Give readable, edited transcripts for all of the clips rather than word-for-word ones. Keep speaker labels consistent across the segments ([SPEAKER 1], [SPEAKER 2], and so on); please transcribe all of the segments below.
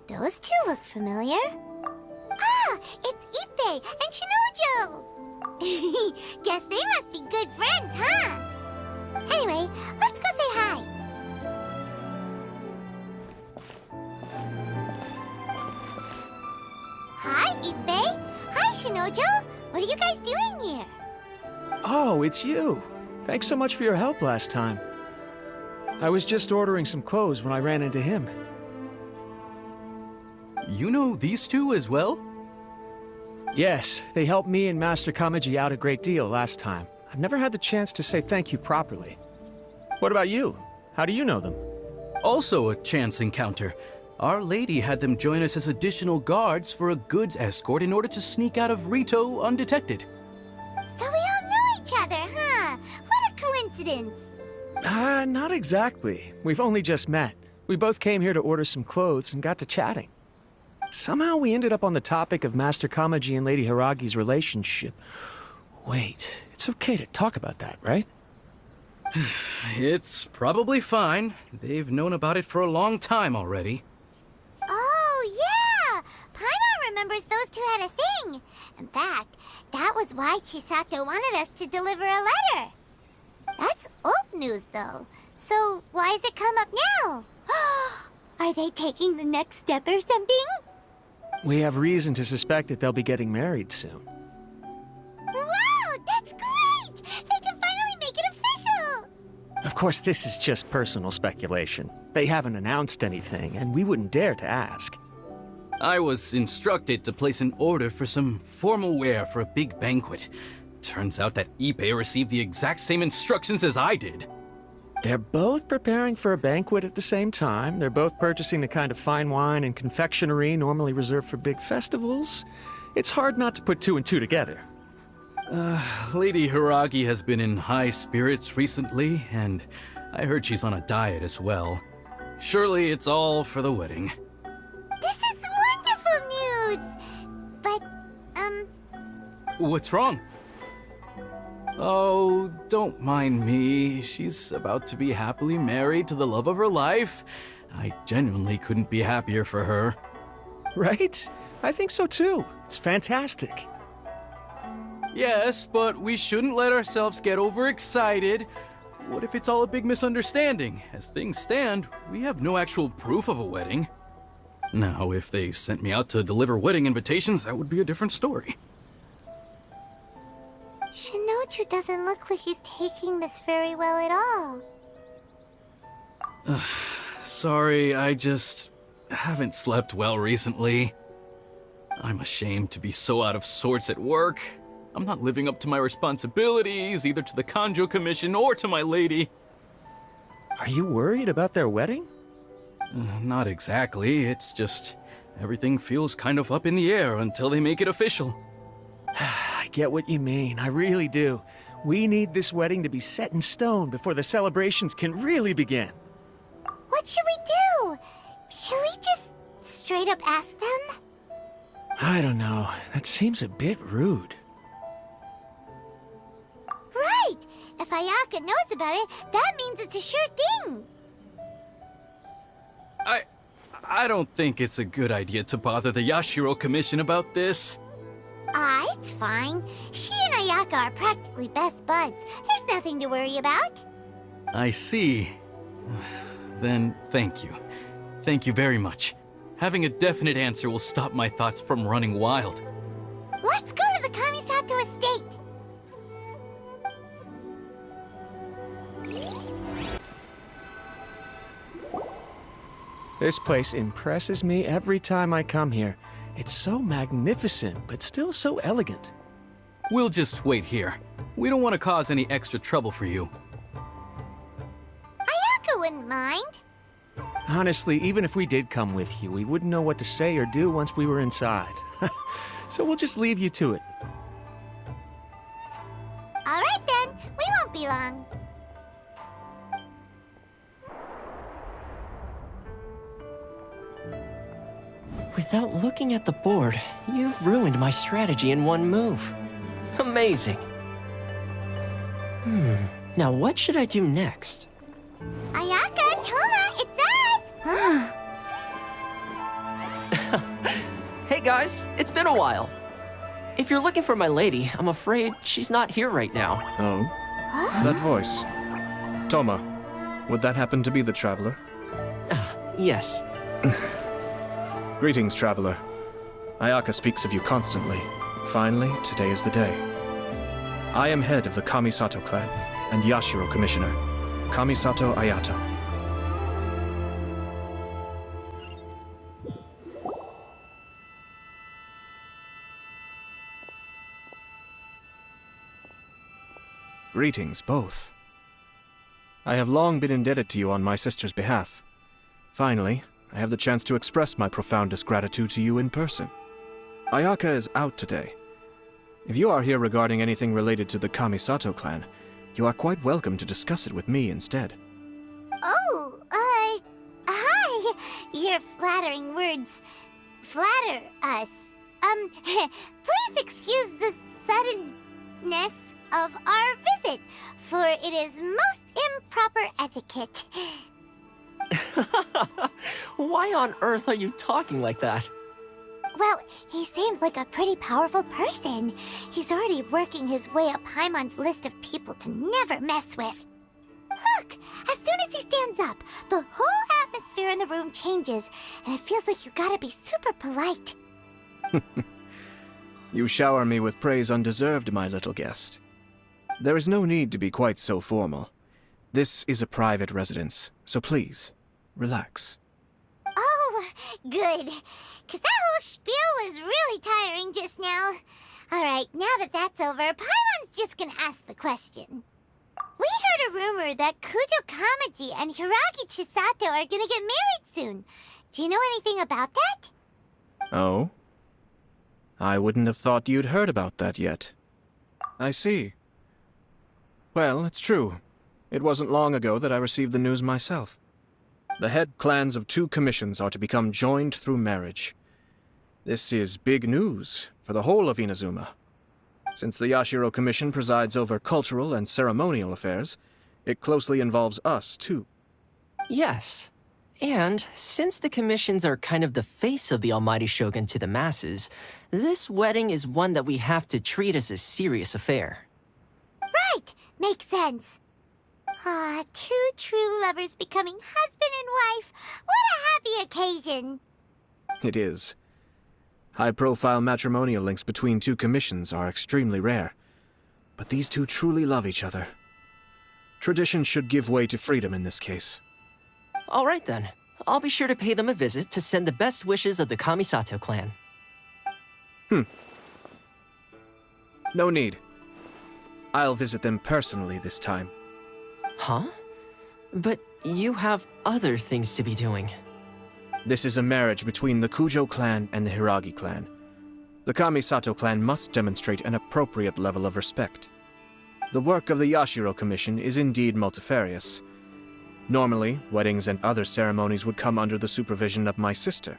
[SPEAKER 1] Those two look familiar. Ah, it's Ippei and Shinojo! Guess they must be good friends, huh? Anyway, let's go say hi. Hi, Ippei. Hi, Shinojo. What are you guys doing here?
[SPEAKER 2] Oh, it's you. Thanks so much for your help last time. I was just ordering some clothes when I ran into him.
[SPEAKER 3] You know these two as well?
[SPEAKER 2] Yes, they helped me and Master Kamaji out a great deal last time. I've never had the chance to say thank you properly. What about you? How do you know them?
[SPEAKER 3] Also a chance encounter. Our lady had them join us as additional guards for a goods escort in order to sneak out of Rito undetected.
[SPEAKER 1] So we all know each other, huh? What a coincidence.
[SPEAKER 2] Not exactly. We've only just met. We both came here to order some clothes and got to chatting. Somehow we ended up on the topic of Master Kamaji and Lady Hiragi's relationship. Wait, it's okay to talk about that, right?
[SPEAKER 3] It's probably fine. They've known about it for a long time already.
[SPEAKER 1] Oh, yeah! Paimon remembers those two had a thing. In fact, that was why Chisato wanted us to deliver a letter. That's old news, though. So why has it come up now? Are they taking the next step or something?
[SPEAKER 2] We have reason to suspect that they'll be getting married soon.
[SPEAKER 1] Wow, that's great! They can finally make it official!
[SPEAKER 2] Of course, this is just personal speculation. They haven't announced anything, and we wouldn't dare to ask.
[SPEAKER 3] I was instructed to place an order for some formal wear for a big banquet. Turns out that Ippei received the exact same instructions as I did.
[SPEAKER 2] They're both preparing for a banquet at the same time. They're both purchasing the kind of fine wine and confectionery normally reserved for big festivals. It's hard not to put two and two together.
[SPEAKER 3] Lady Hiragi has been in high spirits recently, and I heard she's on a diet as well. Surely it's all for the wedding.
[SPEAKER 1] This is wonderful news! But,
[SPEAKER 3] What's wrong? Oh, don't mind me. She's about to be happily married to the love of her life. I genuinely couldn't be happier for her.
[SPEAKER 2] Right? I think so too. It's fantastic.
[SPEAKER 3] Yes, but we shouldn't let ourselves get overexcited. What if it's all a big misunderstanding? As things stand, we have no actual proof of a wedding. Now, if they sent me out to deliver wedding invitations, that would be a different story.
[SPEAKER 1] Shinoju doesn't look like he's taking this very well at all.
[SPEAKER 3] Sorry, I just haven't slept well recently. I'm ashamed to be so out of sorts at work. I'm not living up to my responsibilities, either to the Kanjo Commission or to my lady.
[SPEAKER 2] Are you worried about their wedding?
[SPEAKER 3] Not exactly, it's just everything feels kind of up in the air until they make it official.
[SPEAKER 2] I get what you mean, I really do. We need this wedding to be set in stone before the celebrations can really begin.
[SPEAKER 1] What should we do? Should we just straight up ask them?
[SPEAKER 2] I don't know. That seems a bit rude.
[SPEAKER 1] Right! If Ayaka knows about it, that means it's a sure thing!
[SPEAKER 3] I don't think it's a good idea to bother the Yashiro Commission about this.
[SPEAKER 1] It's fine. She and Ayaka are practically best buds. There's nothing to worry about.
[SPEAKER 3] I see. Then thank you. Thank you very much. Having a definite answer will stop my thoughts from running wild.
[SPEAKER 1] Let's go to the Kamisato estate!
[SPEAKER 2] This place impresses me every time I come here. It's so magnificent, but still so elegant.
[SPEAKER 3] We'll just wait here. We don't want to cause any extra trouble for you.
[SPEAKER 1] Ayaka wouldn't mind.
[SPEAKER 2] Honestly, even if we did come with you, we wouldn't know what to say or do once we were inside. So we'll just leave you to it.
[SPEAKER 1] Alright then, we won't be long.
[SPEAKER 4] Without looking at the board, you've ruined my strategy in one move. Amazing. Now what should I do next?
[SPEAKER 1] Ayaka, Toma, it's us!
[SPEAKER 4] Hey guys, it's been a while. If you're looking for my lady, I'm afraid she's not here right now.
[SPEAKER 2] Oh? That voice. Toma, would that happen to be the traveler?
[SPEAKER 4] Yes.
[SPEAKER 2] Greetings, traveler. Ayaka speaks of you constantly. Finally, today is the day. I am head of the Kamisato clan and Yashiro commissioner, Kamisato Ayato. Greetings, both. I have long been indebted to you on my sister's behalf. Finally, I have the chance to express my profoundest gratitude to you in person. Ayaka is out today. If you are here regarding anything related to the Kamisato clan, you are quite welcome to discuss it with me instead.
[SPEAKER 1] Oh, hi. Your flattering words flatter us. Please excuse the suddenness of our visit, for it is most improper etiquette.
[SPEAKER 4] Why on earth are you talking like that?
[SPEAKER 1] Well, he seems like a pretty powerful person. He's already working his way up Paimon's list of people to never mess with. Look, as soon as he stands up, the whole atmosphere in the room changes, and it feels like you gotta be super polite.
[SPEAKER 2] You shower me with praise undeserved, my little guest. There is no need to be quite so formal. This is a private residence, so please, relax.
[SPEAKER 1] Oh, good. Because that whole spiel was really tiring just now. Alright, now that that's over, Paimon's just gonna ask the question. We heard a rumor that Kujo Kamaji and Hiragi Chisato are gonna get married soon. Do you know anything about that?
[SPEAKER 2] Oh? I wouldn't have thought you'd heard about that yet. I see. Well, it's true. It wasn't long ago that I received the news myself. The head clans of 2 commissions are to become joined through marriage. This is big news for the whole of Inazuma. Since the Yashiro Commission presides over cultural and ceremonial affairs, it closely involves us, too.
[SPEAKER 4] Yes. And since the commissions are kind of the face of the Almighty Shogun to the masses, this wedding is one that we have to treat as a serious affair.
[SPEAKER 1] Right, makes sense. Ah, 2 true lovers becoming husband and wife. What a happy occasion.
[SPEAKER 2] It is. High-profile matrimonial links between 2 commissions are extremely rare. But these 2 truly love each other. Tradition should give way to freedom in this case.
[SPEAKER 4] All right then. I'll be sure to pay them a visit to send the best wishes of the Kamisato clan.
[SPEAKER 2] No need. I'll visit them personally this time.
[SPEAKER 4] Huh? But you have other things to be doing.
[SPEAKER 2] This is a marriage between the Kujo clan and the Hiragi clan. The Kamisato clan must demonstrate an appropriate level of respect. The work of the Yashiro Commission is indeed multifarious. Normally, weddings and other ceremonies would come under the supervision of my sister.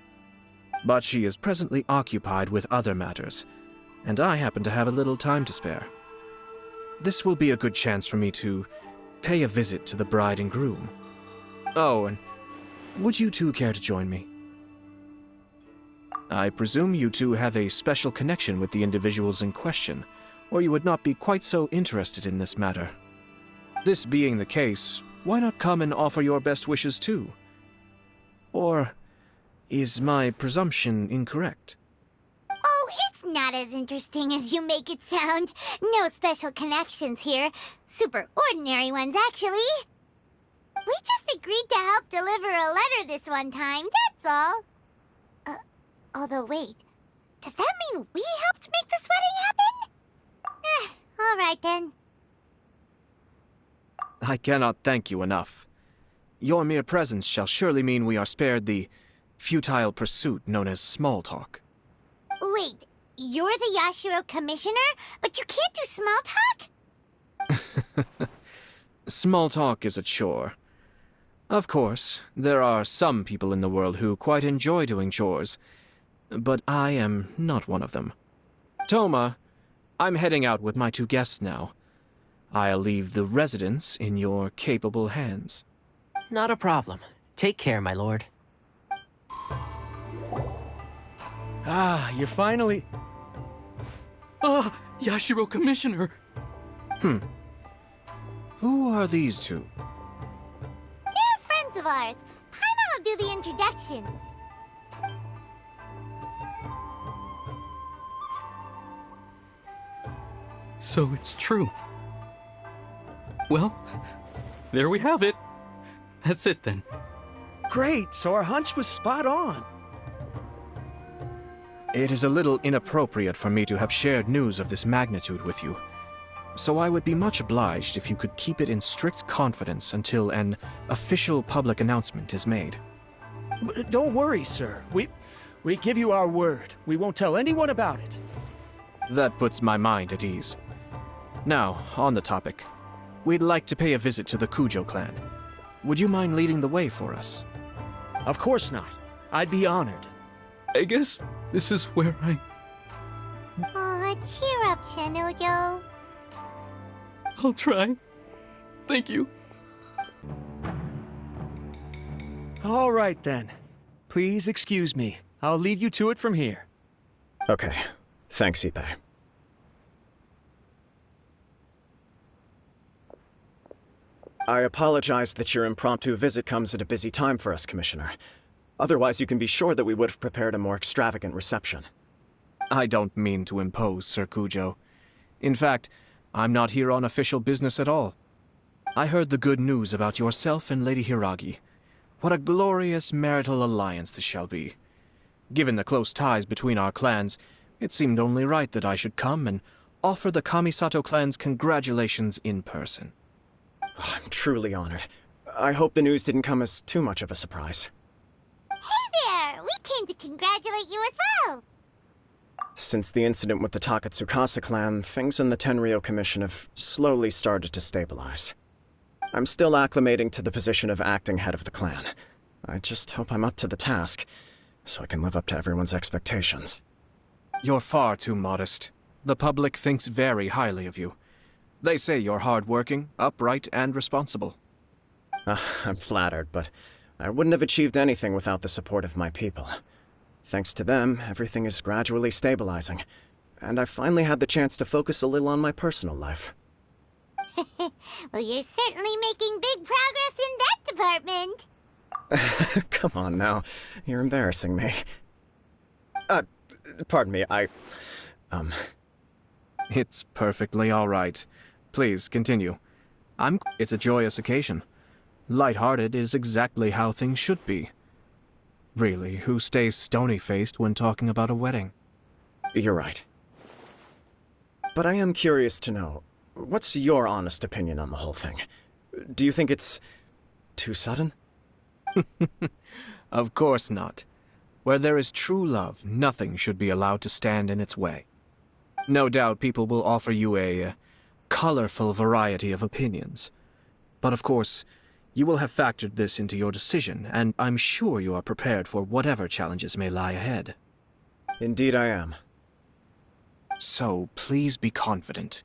[SPEAKER 2] But she is presently occupied with other matters, and I happen to have a little time to spare. This will be a good chance for me to pay a visit to the bride and groom. Oh, and would you 2 care to join me? I presume you 2 have a special connection with the individuals in question, or you would not be quite so interested in this matter. This being the case, why not come and offer your best wishes too? Or is my presumption incorrect?
[SPEAKER 1] Oh, it's not as interesting as you make it sound. No special connections here. Super ordinary ones, actually. We just agreed to help deliver a letter this one time, that's all. Although wait, does that mean we helped make this wedding happen? All right then.
[SPEAKER 2] I cannot thank you enough. Your mere presence shall surely mean we are spared the futile pursuit known as small talk.
[SPEAKER 1] Wait, you're the Yashiro Commissioner, but you can't do small talk?
[SPEAKER 2] Small talk is a chore. Of course, there are some people in the world who quite enjoy doing chores, but I am not one of them. Toma, I'm heading out with my 2 guests now. I'll leave the residence in your capable hands.
[SPEAKER 4] Not a problem. Take care, my lord.
[SPEAKER 2] Ah, you're finally...
[SPEAKER 3] Yashiro Commissioner!
[SPEAKER 2] Who are these two?
[SPEAKER 1] They're friends of ours. Paimon will do the introductions.
[SPEAKER 3] So it's true. Well, there we have it. That's it then.
[SPEAKER 2] Great, so our hunch was spot on. It is a little inappropriate for me to have shared news of this magnitude with you, so I would be much obliged if you could keep it in strict confidence until an official public announcement is made. Don't worry, sir. We give you our word. We won't tell anyone about it. That puts my mind at ease. Now, on the topic. We'd like to pay a visit to the Kujo clan. Would you mind leading the way for us? Of course not. I'd be honored.
[SPEAKER 3] I guess this is where I...
[SPEAKER 1] Aw, cheer up, Shenojo.
[SPEAKER 3] I'll try. Thank you.
[SPEAKER 2] All right, then. Please excuse me. I'll lead you to it from here.
[SPEAKER 5] Okay. Thanks, Ippei. I apologize that your impromptu visit comes at a busy time for us, Commissioner. Otherwise, you can be sure that we would have prepared a more extravagant reception.
[SPEAKER 2] I don't mean to impose, Sir Kujo. In fact, I'm not here on official business at all. I heard the good news about yourself and Lady Hiragi. What a glorious marital alliance this shall be. Given the close ties between our clans, it seemed only right that I should come and offer the Kamisato clan's congratulations in person.
[SPEAKER 5] Oh, I'm truly honored. I hope the news didn't come as too much of a surprise.
[SPEAKER 1] Hey there! We came to congratulate you as well!
[SPEAKER 5] Since the incident with the Takatsukasa clan, things in the Tenryou Commission have slowly started to stabilize. I'm still acclimating to the position of acting head of the clan. I just hope I'm up to the task, so I can live up to everyone's expectations.
[SPEAKER 2] You're far too modest. The public thinks very highly of you. They say you're hardworking, upright, and responsible.
[SPEAKER 5] I'm flattered, but I wouldn't have achieved anything without the support of my people. Thanks to them, everything is gradually stabilizing, and I've finally had the chance to focus a little on my personal life.
[SPEAKER 1] Well, you're certainly making big progress in that department.
[SPEAKER 5] Come on now, you're embarrassing me. Pardon me,
[SPEAKER 2] It's perfectly all right. Please, continue. It's a joyous occasion. Light-hearted is exactly how things should be. Really, who stays stony-faced when talking about a wedding?
[SPEAKER 5] You're right. But I am curious to know, what's your honest opinion on the whole thing? Do you think it's too sudden?
[SPEAKER 2] Of course not. Where there is true love, nothing should be allowed to stand in its way. No doubt people will offer you a colorful variety of opinions. But of course, you will have factored this into your decision, and I'm sure you are prepared for whatever challenges may lie ahead.
[SPEAKER 5] Indeed I am.
[SPEAKER 2] So, please be confident.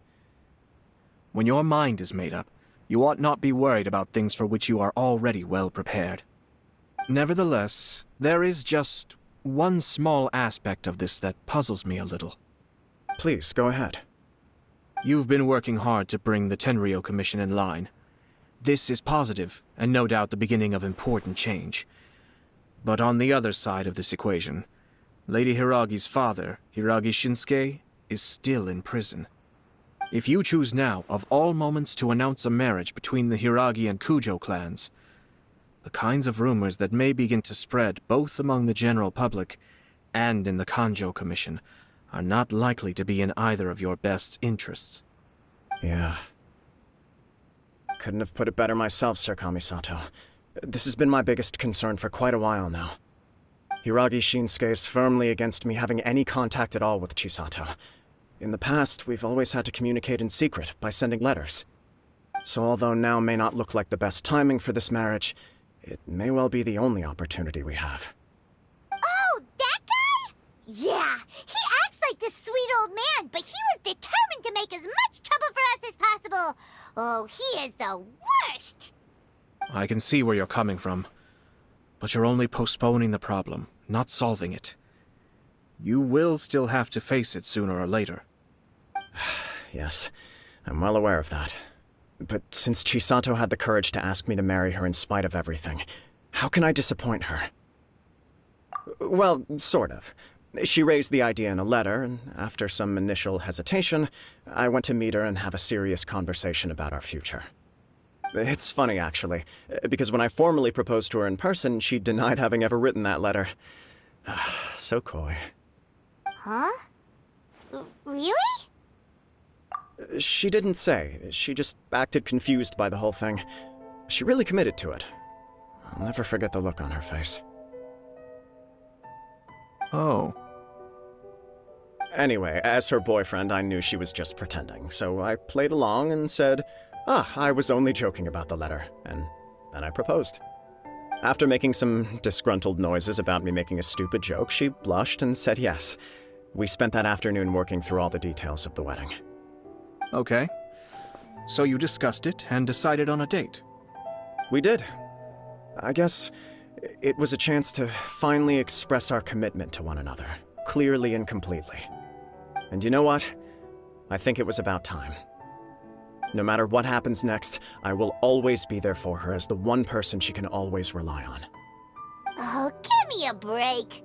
[SPEAKER 2] When your mind is made up, you ought not be worried about things for which you are already well prepared. Nevertheless, there is just one small aspect of this that puzzles me a little.
[SPEAKER 5] Please, go ahead.
[SPEAKER 2] You've been working hard to bring the Tenryou Commission in line. This is positive, and no doubt the beginning of important change. But on the other side of this equation, Lady Hiragi's father, Hiragi Shinsuke, is still in prison. If you choose now, of all moments, to announce a marriage between the Hiragi and Kujo clans, the kinds of rumors that may begin to spread both among the general public and in the Kanjo Commission are not likely to be in either of your best interests.
[SPEAKER 5] Yeah. Couldn't have put it better myself, Sir Kamisato. This has been my biggest concern for quite a while now. Hiragi Shinsuke is firmly against me having any contact at all with Chisato. In the past, we've always had to communicate in secret by sending letters. So although now may not look like the best timing for this marriage, it may well be the only opportunity we have.
[SPEAKER 1] Oh, that guy? Yeah, he acts like this sweet old man, but he was determined to make as much trouble for us as possible. Oh, he is the worst!
[SPEAKER 2] I can see where you're coming from, but you're only postponing the problem, not solving it.
[SPEAKER 6] You will still have to face it sooner or later.
[SPEAKER 5] Yes, I'm well aware of that. But since Chisato had the courage to ask me to marry her in spite of everything, how can I disappoint her? Well, sort of. She raised the idea in a letter, and after some initial hesitation, I went to meet her and have a serious conversation about our future. It's funny, actually, because when I formally proposed to her in person, she denied having ever written that letter. So coy.
[SPEAKER 1] Huh? Really?
[SPEAKER 5] She didn't say. She just acted confused by the whole thing. She really committed to it. I'll never forget the look on her face.
[SPEAKER 2] Oh.
[SPEAKER 5] Anyway, as her boyfriend, I knew she was just pretending, so I played along and said, I was only joking about the letter, and then I proposed. After making some disgruntled noises about me making a stupid joke, she blushed and said yes. We spent that afternoon working through all the details of the wedding.
[SPEAKER 6] Okay. So you discussed it and decided on a date?
[SPEAKER 5] We did. I guess it was a chance to finally express our commitment to one another, clearly and completely. And you know what? I think it was about time. No matter what happens next, I will always be there for her as the one person she can always rely on.
[SPEAKER 1] Oh, give me a break.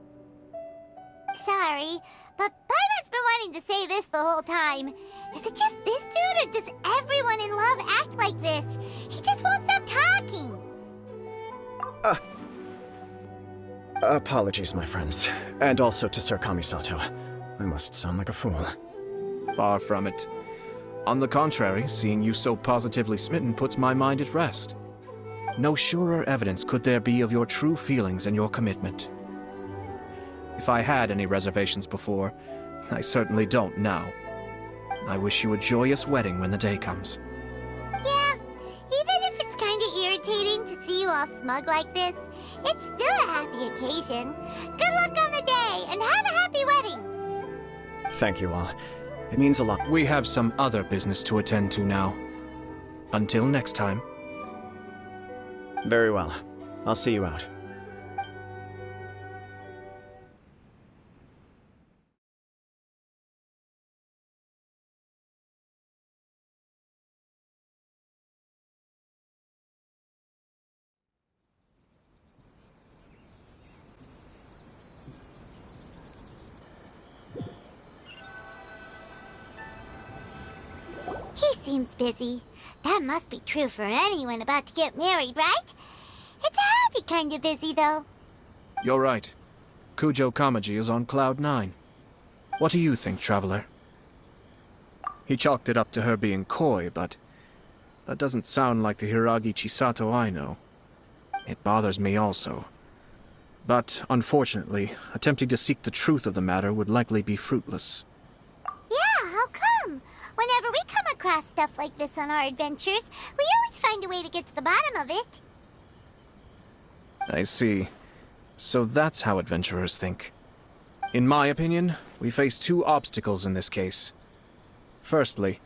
[SPEAKER 1] Sorry, but Paimon's been wanting to say this the whole time. Is it just this dude, or does everyone in love act like this? He just won't stop talking.
[SPEAKER 5] Apologies, my friends. And also to Sir Kamisato. I must sound like a fool.
[SPEAKER 6] Far from it. On the contrary, seeing you so positively smitten puts my mind at rest. No surer evidence could there be of your true feelings and your commitment. If I had any reservations before, I certainly don't now. I wish you a joyous wedding when the day comes.
[SPEAKER 1] Yeah, even if it's kinda irritating to see you all smug like this, it's still a happy occasion. Good luck on the day, and have a happy wedding!
[SPEAKER 5] Thank you all. It means a lot.
[SPEAKER 6] We have some other business to attend to now. Until next time.
[SPEAKER 5] Very well. I'll see you out.
[SPEAKER 1] He seems busy. That must be true for anyone about to get married, right? It's a happy kind of busy, though.
[SPEAKER 6] You're right. Kujo Kamaji is on Cloud 9. What do you think, Traveler? He chalked it up to her being coy, but that doesn't sound like the Hiragi Chisato I know. It bothers me also. But, unfortunately, attempting to seek the truth of the matter would likely be fruitless.
[SPEAKER 1] Yeah, how come? Whenever we come across stuff like this on our adventures, we always find a way to get to the bottom of it.
[SPEAKER 6] I see. So that's how adventurers think. In my opinion, we face two obstacles in this case. Firstly,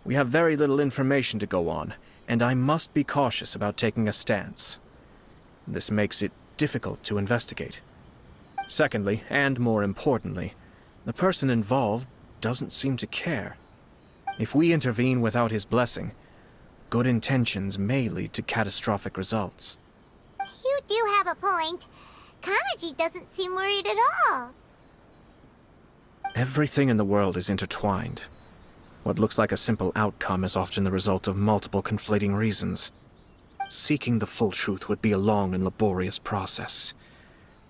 [SPEAKER 6] we have very little information to go on, and I must be cautious about taking a stance. This makes it difficult to investigate. Secondly, and more importantly, the person involved doesn't seem to care. If we intervene without his blessing, good intentions may lead to catastrophic results.
[SPEAKER 1] You do have a point. Kamaji doesn't seem worried at all.
[SPEAKER 6] Everything in the world is intertwined. What looks like a simple outcome is often the result of multiple conflating reasons. Seeking the full truth would be a long and laborious process.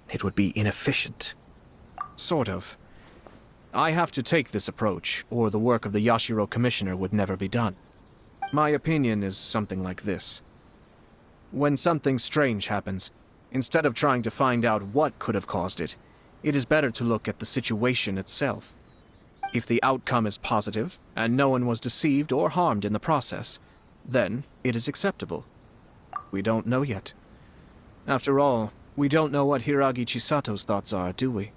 [SPEAKER 6] It would be inefficient. Sort of. I have to take this approach, or the work of the Yashiro Commissioner would never be done. My opinion is something like this. When something strange happens, instead of trying to find out what could have caused it, it is better to look at the situation itself. If the outcome is positive, and no one was deceived or harmed in the process, then it is acceptable. We don't know yet. After all, we don't know what Hiragi Chisato's thoughts are, do we?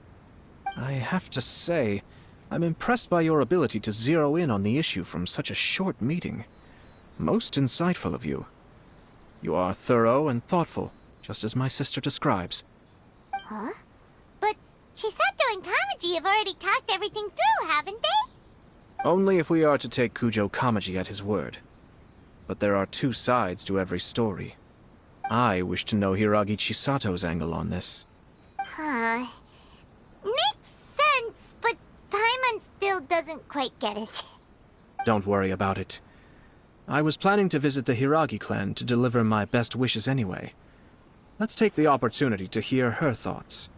[SPEAKER 6] I have to say, I'm impressed by your ability to zero in on the issue from such a short meeting. Most insightful of you. You are thorough and thoughtful, just as my sister describes.
[SPEAKER 1] Huh? But Chisato and Kamaji have already talked everything through, haven't they?
[SPEAKER 6] Only if we are to take Kujo Kamaji at his word. But there are two sides to every story. I wish to know Hiragi Chisato's angle on this.
[SPEAKER 1] Huh. Makes sense, but Paimon still doesn't quite get it.
[SPEAKER 6] Don't worry about it. I was planning to visit the Hiragi clan to deliver my best wishes anyway. Let's take the opportunity to hear her thoughts.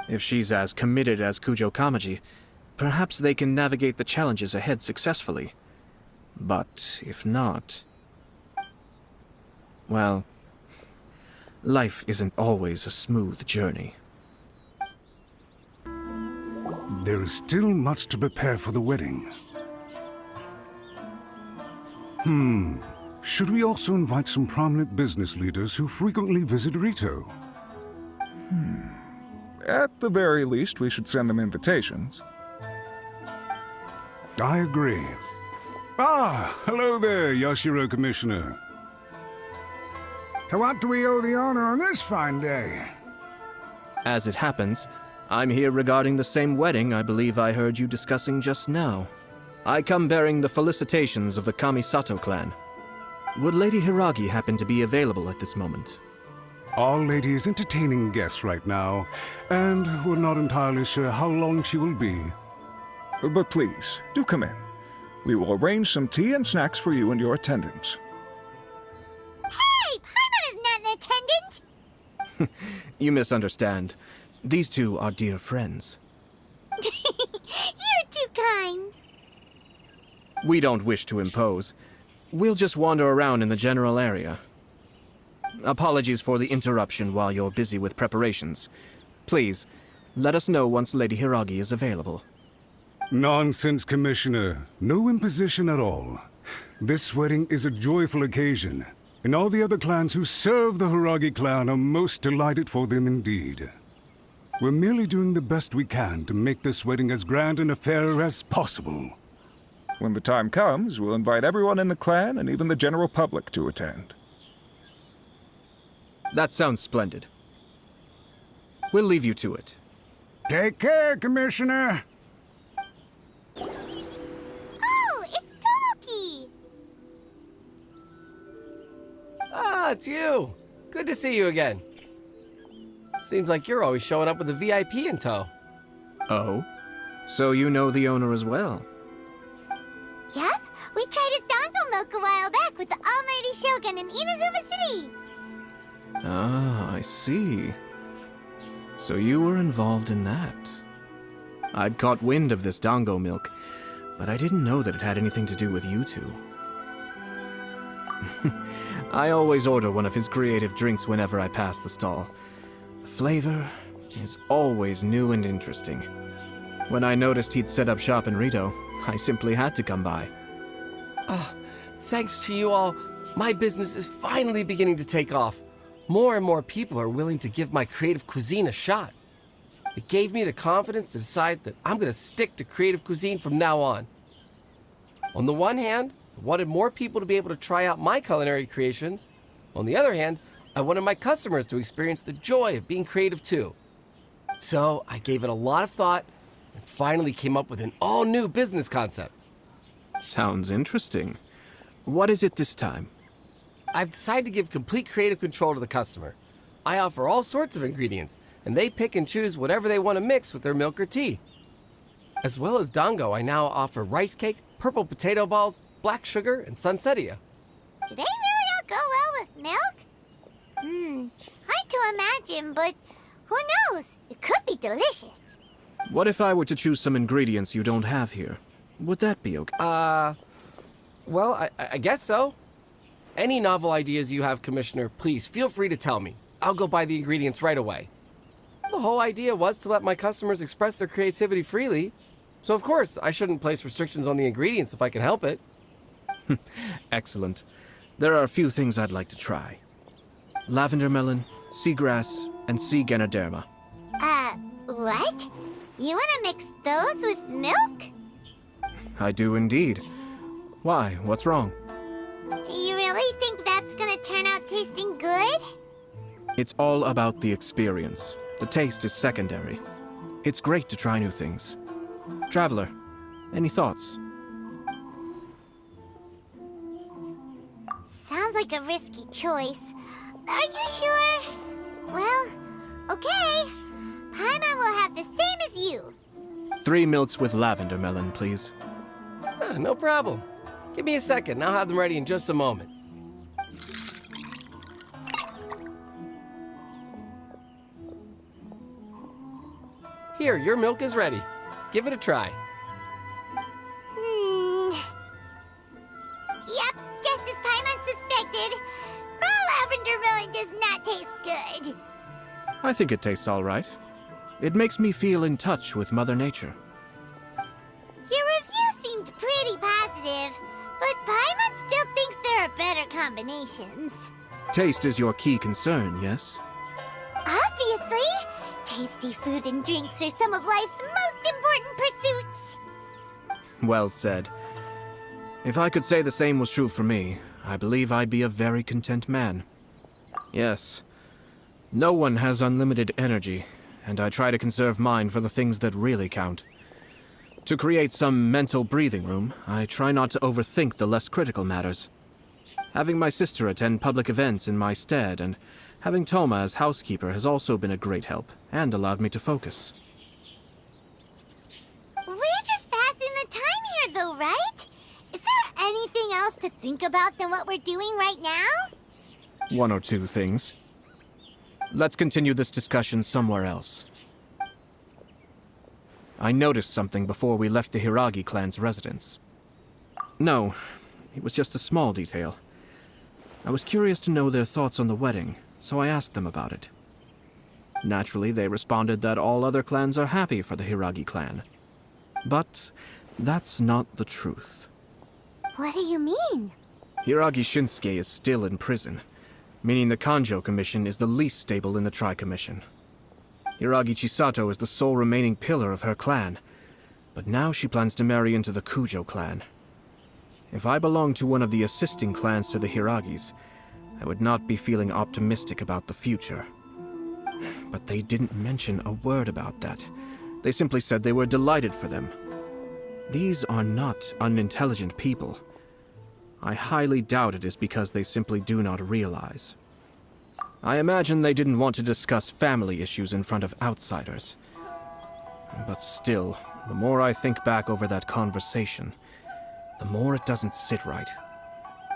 [SPEAKER 6] If she's as committed as Kujo Kamaji, perhaps they can navigate the challenges ahead successfully. But if not... well, life isn't always a smooth journey.
[SPEAKER 7] There is still much to prepare for the wedding. Should we also invite some prominent business leaders who frequently visit Rito?
[SPEAKER 8] At the very least, we should send them invitations.
[SPEAKER 7] I agree. Ah, hello there, Yashiro Commissioner. To what do we owe the honor on this fine day?
[SPEAKER 6] As it happens, I'm here regarding the same wedding I believe I heard you discussing just now. I come bearing the felicitations of the Kamisato clan. Would Lady Hiragi happen to be available at this moment?
[SPEAKER 7] Our lady is entertaining guests right now, and we're not entirely sure how long she will be.
[SPEAKER 8] But please, do come in. We will arrange some tea and snacks for you and your attendants.
[SPEAKER 1] Hey! Paimon is not an attendant!
[SPEAKER 6] You misunderstand. These two are dear friends.
[SPEAKER 1] You're too kind.
[SPEAKER 6] We don't wish to impose. We'll just wander around in the general area. Apologies for the interruption while you're busy with preparations. Please, let us know once Lady Hiragi is available.
[SPEAKER 7] Nonsense, Commissioner. No imposition at all. This wedding is a joyful occasion, and all the other clans who serve the Hiragi clan are most delighted for them indeed. We're merely doing the best we can to make this wedding as grand an affair as possible.
[SPEAKER 8] When the time comes, we'll invite everyone in the clan and even the general public to attend.
[SPEAKER 6] That sounds splendid. We'll leave you to it.
[SPEAKER 7] Take care, Commissioner!
[SPEAKER 1] Oh, it's Tomoki!
[SPEAKER 9] Ah, it's you. Good to see you again. Seems like you're always showing up with a VIP in tow.
[SPEAKER 6] Oh? So you know the owner as well?
[SPEAKER 1] Yep, we tried his dango milk a while back with the almighty Shogun in Inazuma City.
[SPEAKER 6] Ah, I see. So you were involved in that. I'd caught wind of this dango milk, but I didn't know that it had anything to do with you two. I always order one of his creative drinks whenever I pass the stall. The flavor is always new and interesting. When I noticed he'd set up shop in Rito, I simply had to come by.
[SPEAKER 9] Thanks to you all, my business is finally beginning to take off. More and more people are willing to give my creative cuisine a shot. It gave me the confidence to decide that I'm going to stick to creative cuisine from now on. On the one hand, I wanted more people to be able to try out my culinary creations. On the other hand, I wanted my customers to experience the joy of being creative too. So I gave it a lot of thought and finally came up with an all-new business concept.
[SPEAKER 6] Sounds interesting. What is it this time?
[SPEAKER 9] I've decided to give complete creative control to the customer. I offer all sorts of ingredients, and they pick and choose whatever they want to mix with their milk or tea. As well as dango, I now offer rice cake, purple potato balls, black sugar, and sunsettia.
[SPEAKER 1] Do they really all go well with milk? Hard to imagine, but who knows? It could be delicious.
[SPEAKER 6] What if I were to choose some ingredients you don't have here? Would that be okay?
[SPEAKER 9] Well, I guess so. Any novel ideas you have, Commissioner, please feel free to tell me. I'll go buy the ingredients right away. The whole idea was to let my customers express their creativity freely. So of course, I shouldn't place restrictions on the ingredients if I can help it.
[SPEAKER 6] Excellent. There are a few things I'd like to try. Lavender melon, seagrass, and sea ganoderma.
[SPEAKER 1] What? You want to mix those with milk?
[SPEAKER 6] I do indeed. Why? What's wrong?
[SPEAKER 1] You really think that's gonna turn out tasting good?
[SPEAKER 6] It's all about the experience. The taste is secondary. It's great to try new things. Traveler, any thoughts?
[SPEAKER 1] Sounds like a risky choice. Are you sure? Well, okay. Paimon will have the same as you.
[SPEAKER 6] 3 milks with lavender melon, please.
[SPEAKER 9] No problem. Give me a second, and I'll have them ready in just a moment. Here, your milk is ready. Give it a try.
[SPEAKER 1] Yep, just as Paimon suspected. Raw lavender melon does not taste good.
[SPEAKER 6] I think it tastes all right. It makes me feel in touch with Mother Nature.
[SPEAKER 1] Your review seemed pretty positive, but Paimon still thinks there are better combinations.
[SPEAKER 6] Taste is your key concern, yes?
[SPEAKER 1] Obviously! Tasty food and drinks are some of life's most important pursuits.
[SPEAKER 6] Well said. If I could say the same was true for me, I believe I'd be a very content man. Yes. No one has unlimited energy, and I try to conserve mine for the things that really count. To create some mental breathing room, I try not to overthink the less critical matters. Having my sister attend public events in my stead and having Toma as housekeeper has also been a great help and allowed me to focus.
[SPEAKER 1] We're just passing the time here though, right? Is there anything else to think about than what we're doing right now?
[SPEAKER 6] 1 or 2 things. Let's continue this discussion somewhere else. I noticed something before we left the Hiragi clan's residence. No, it was just a small detail. I was curious to know their thoughts on the wedding, so I asked them about it. Naturally, they responded that all other clans are happy for the Hiragi clan. But that's not the truth.
[SPEAKER 1] What do you mean?
[SPEAKER 6] Hiragi Shinsuke is still in prison, meaning the Kanjo Commission is the least stable in the Tri-Commission. Hiragi Chisato is the sole remaining pillar of her clan, but now she plans to marry into the Kujo clan. If I belonged to one of the assisting clans to the Hiragis, I would not be feeling optimistic about the future. But they didn't mention a word about that. They simply said they were delighted for them. These are not unintelligent people. I highly doubt it is because they simply do not realize. I imagine they didn't want to discuss family issues in front of outsiders. But still, the more I think back over that conversation, the more it doesn't sit right.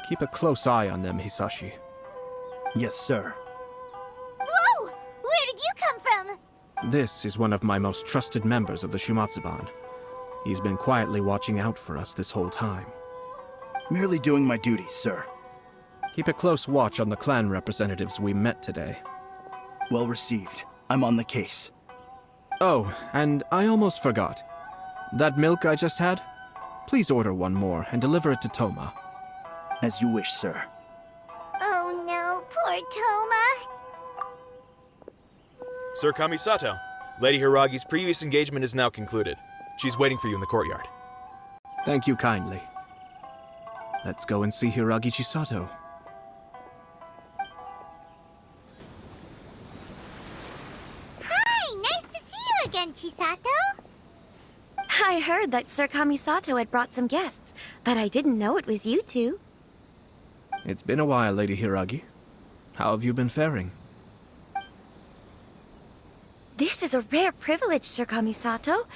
[SPEAKER 6] Keep a close eye on them, Hisashi.
[SPEAKER 10] Yes, sir.
[SPEAKER 1] Whoa! Where did you come from?
[SPEAKER 6] This is one of my most trusted members of the Shumatsuban. He's been quietly watching out for us this whole time.
[SPEAKER 10] Merely doing my duty, sir.
[SPEAKER 6] Keep a close watch on the clan representatives we met today.
[SPEAKER 10] Well received. I'm on the case.
[SPEAKER 6] Oh, and I almost forgot. That milk I just had? Please order one more and deliver it to Toma.
[SPEAKER 10] As you wish, sir.
[SPEAKER 1] Oh no, poor Toma.
[SPEAKER 11] Sir Kamisato, Lady Hiragi's previous engagement is now concluded. She's waiting for you in the courtyard.
[SPEAKER 6] Thank you kindly. Let's go and see Hiragi Chisato.
[SPEAKER 1] Hi, nice to see you again, Chisato.
[SPEAKER 12] I heard that Sir Kamisato had brought some guests, but I didn't know it was you two.
[SPEAKER 6] It's been a while, Lady Hiragi. How have you been faring?
[SPEAKER 12] This is a rare privilege, Sir Kamisato.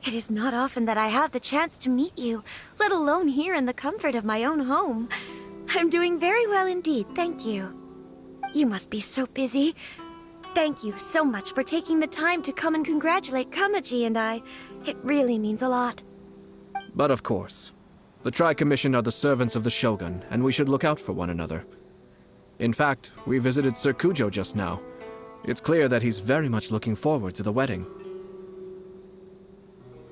[SPEAKER 12] It is not often that I have the chance to meet you, let alone here in the comfort of my own home. I'm doing very well indeed, thank you. You must be so busy. Thank you so much for taking the time to come and congratulate Kamaji and I. It really means a lot.
[SPEAKER 6] But of course. The Tri-Commission are the servants of the Shogun, and we should look out for one another. In fact, we visited Sir Kujo just now. It's clear that he's very much looking forward to the wedding.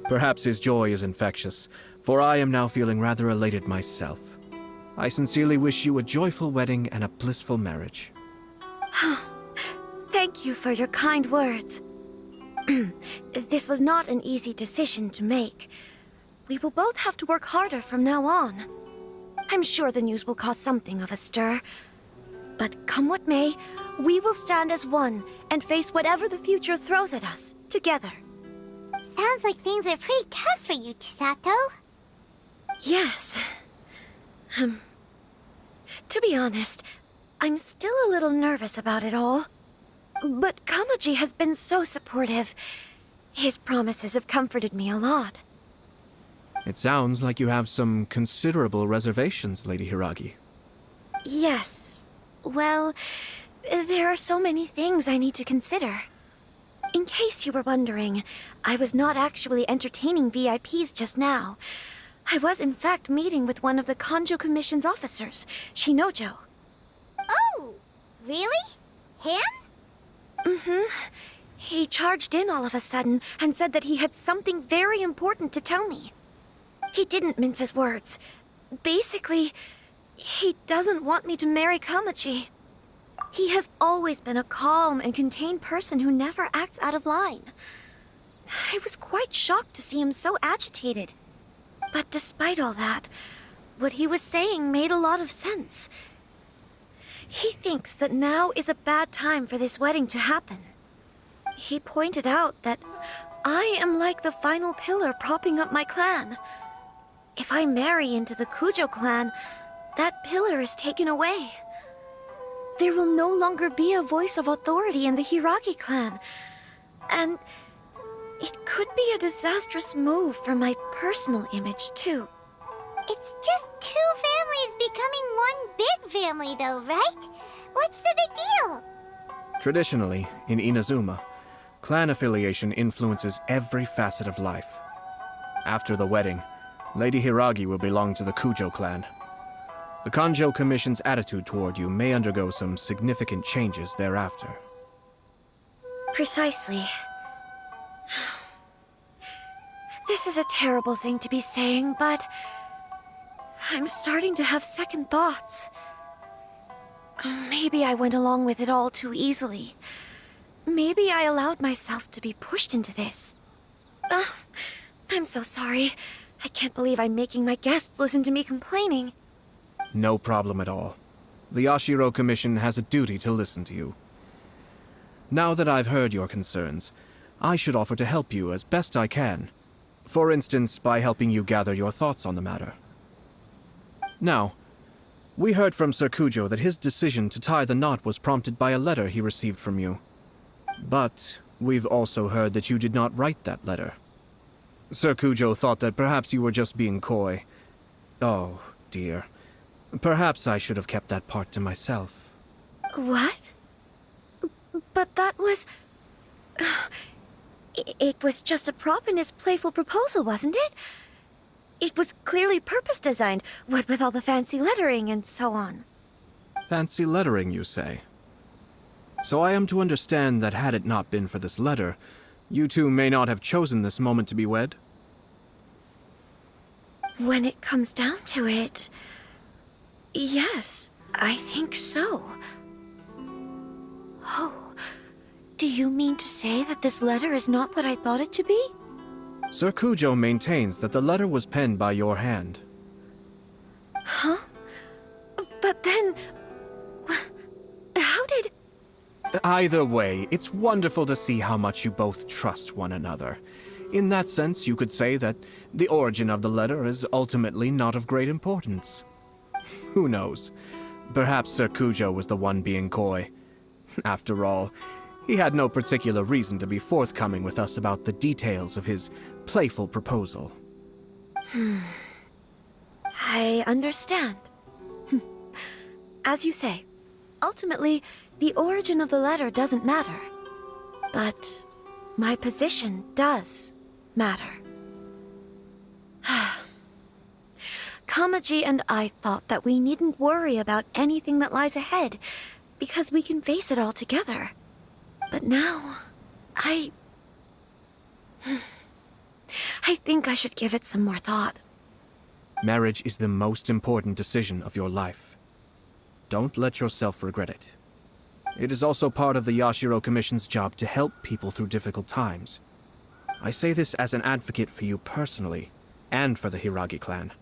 [SPEAKER 6] Perhaps his joy is infectious, for I am now feeling rather elated myself. I sincerely wish you a joyful wedding and a blissful marriage.
[SPEAKER 12] Thank you for your kind words. This was not an easy decision to make. We will both have to work harder from now on. I'm sure the news will cause something of a stir. But come what may, we will stand as one and face whatever the future throws at us, together.
[SPEAKER 1] Sounds like things are pretty tough for you, Chisato.
[SPEAKER 12] Yes. To be honest, I'm still a little nervous about it all. But Kamaji has been so supportive. His promises have comforted me a lot.
[SPEAKER 2] It sounds like you have some considerable reservations, Lady Hiragi.
[SPEAKER 12] Yes. Well, there are so many things I need to consider. In case you were wondering, I was not actually entertaining VIPs just now. I was in fact meeting with one of the Kanjo Commission's officers, Shinojo.
[SPEAKER 1] Oh, really? Him?
[SPEAKER 12] Mm-hmm. He charged in all of a sudden and said that he had something very important to tell me. He didn't mince his words. Basically, he doesn't want me to marry Kamaji. He has always been a calm and contained person who never acts out of line. I was quite shocked to see him so agitated. But despite all that, what he was saying made a lot of sense. He thinks that now is a bad time for this wedding to happen. He pointed out that I am like the final pillar propping up my clan. If I marry into the Kujo clan, that pillar is taken away. There will no longer be a voice of authority in the Hiragi clan. And it could be a disastrous move for my personal image, too.
[SPEAKER 1] It's just two families becoming one big family, though, right? What's the big deal?
[SPEAKER 2] Traditionally, in Inazuma, clan affiliation influences every facet of life. After the wedding, Lady Hiragi will belong to the Kujo clan. The Kanjo Commission's attitude toward you may undergo some significant changes thereafter.
[SPEAKER 12] Precisely. This is a terrible thing to be saying, but I'm starting to have second thoughts. Maybe I went along with it all too easily. Maybe I allowed myself to be pushed into this. I'm so sorry. I can't believe I'm making my guests listen to me complaining.
[SPEAKER 2] No problem at all. The Yashiro Commission has a duty to listen to you. Now that I've heard your concerns, I should offer to help you as best I can. For instance, by helping you gather your thoughts on the matter. Now, we heard from Sir Kujo that his decision to tie the knot was prompted by a letter he received from you. But we've also heard that you did not write that letter. Sir Kujo thought that perhaps you were just being coy. Oh, dear. Perhaps I should have kept that part to myself.
[SPEAKER 12] What? But that was... It was just a prop in his playful proposal, wasn't it? It was clearly purpose-designed, what with all the fancy lettering and so on.
[SPEAKER 2] Fancy lettering, you say? So I am to understand that had it not been for this letter, you two may not have chosen this moment to be wed?
[SPEAKER 12] When it comes down to it... yes, I think so. Oh, do you mean to say that this letter is not what I thought it to be?
[SPEAKER 2] Sir Kujo maintains that the letter was penned by your hand.
[SPEAKER 12] Huh? But then... how did...
[SPEAKER 2] Either way, it's wonderful to see how much you both trust one another. In that sense, you could say that the origin of the letter is ultimately not of great importance. Who knows? Perhaps Sir Kujo was the one being coy. After all, he had no particular reason to be forthcoming with us about the details of his playful proposal.
[SPEAKER 12] I understand. As you say, ultimately, the origin of the letter doesn't matter. But my position does matter. Kamaji and I thought that we needn't worry about anything that lies ahead, because we can face it all together. But now, I think I should give it some more thought.
[SPEAKER 2] Marriage is the most important decision of your life. Don't let yourself regret it. It is also part of the Yashiro Commission's job to help people through difficult times. I say this as an advocate for you personally, and for the Hiragi clan.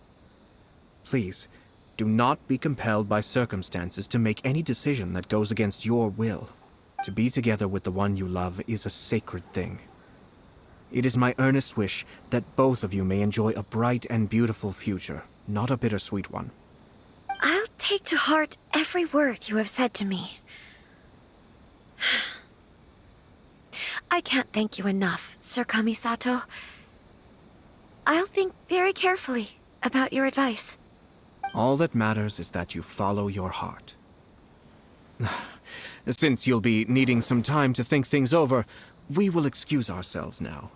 [SPEAKER 2] Please, do not be compelled by circumstances to make any decision that goes against your will. To be together with the one you love is a sacred thing.
[SPEAKER 6] It is my earnest wish that both of you may enjoy a bright and beautiful future, not a bittersweet one.
[SPEAKER 12] I'll take to heart every word you have said to me. I can't thank you enough, Sir Kamisato. I'll think very carefully about your advice.
[SPEAKER 6] All that matters is that you follow your heart. Since you'll be needing some time to think things over, we will excuse ourselves now.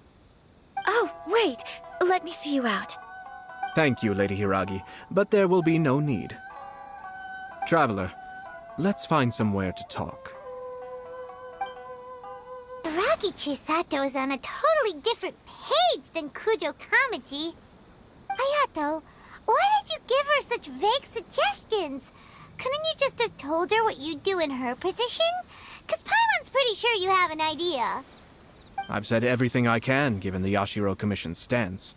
[SPEAKER 12] Oh, wait! Let me see you out.
[SPEAKER 6] Thank you, Lady Hiragi, but there will be no need. Traveler, let's find somewhere to talk.
[SPEAKER 1] Hiragi Chisato is on a totally different page than Kujo Kamaji. Ayato, why did you give her such vague suggestions? Couldn't you just have told her what you'd do in her position? 'Cause Paimon's pretty sure you have an idea.
[SPEAKER 6] I've said everything I can, given the Yashiro Commission's stance.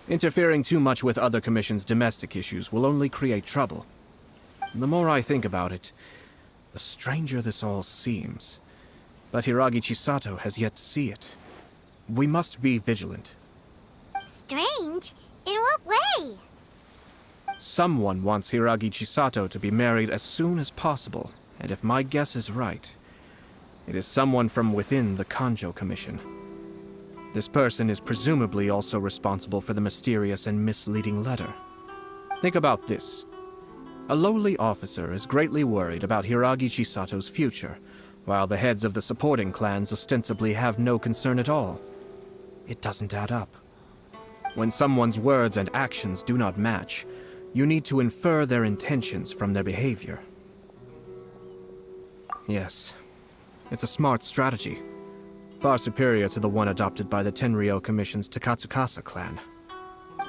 [SPEAKER 6] Interfering too much with other commissions' domestic issues will only create trouble. The more I think about it, the stranger this all seems. But Hiragi Chisato has yet to see it. We must be vigilant.
[SPEAKER 1] Strange? In what way?
[SPEAKER 6] Someone wants Hiragi Chisato to be married as soon as possible, and if my guess is right, it is someone from within the Kanjo Commission. This person is presumably also responsible for the mysterious and misleading letter. Think about this. A lowly officer is greatly worried about Hiragi Chisato's future, while the heads of the supporting clans ostensibly have no concern at all. It doesn't add up. When someone's words and actions do not match, you need to infer their intentions from their behavior. Yes, it's a smart strategy, far superior to the one adopted by the Tenryou Commission's Takatsukasa clan.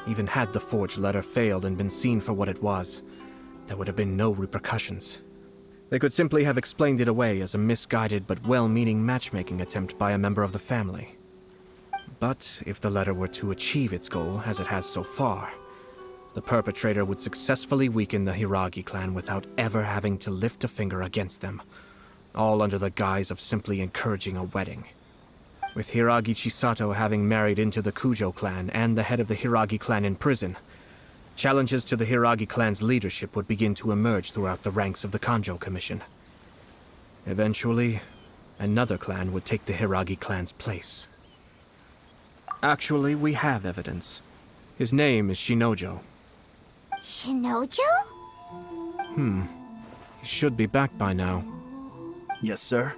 [SPEAKER 6] Even had the forged letter failed and been seen for what it was, there would have been no repercussions. They could simply have explained it away as a misguided but well-meaning matchmaking attempt by a member of the family. But if the letter were to achieve its goal, as it has so far, the perpetrator would successfully weaken the Hiragi clan without ever having to lift a finger against them, all under the guise of simply encouraging a wedding. With Hiragi Chisato having married into the Kujo clan and the head of the Hiragi clan in prison, challenges to the Hiragi clan's leadership would begin to emerge throughout the ranks of the Kanjo Commission. Eventually, another clan would take the Hiragi clan's place. Actually, we have evidence. His name is Shinojo.
[SPEAKER 1] Shinojo?
[SPEAKER 6] He should be back by now.
[SPEAKER 10] Yes, sir.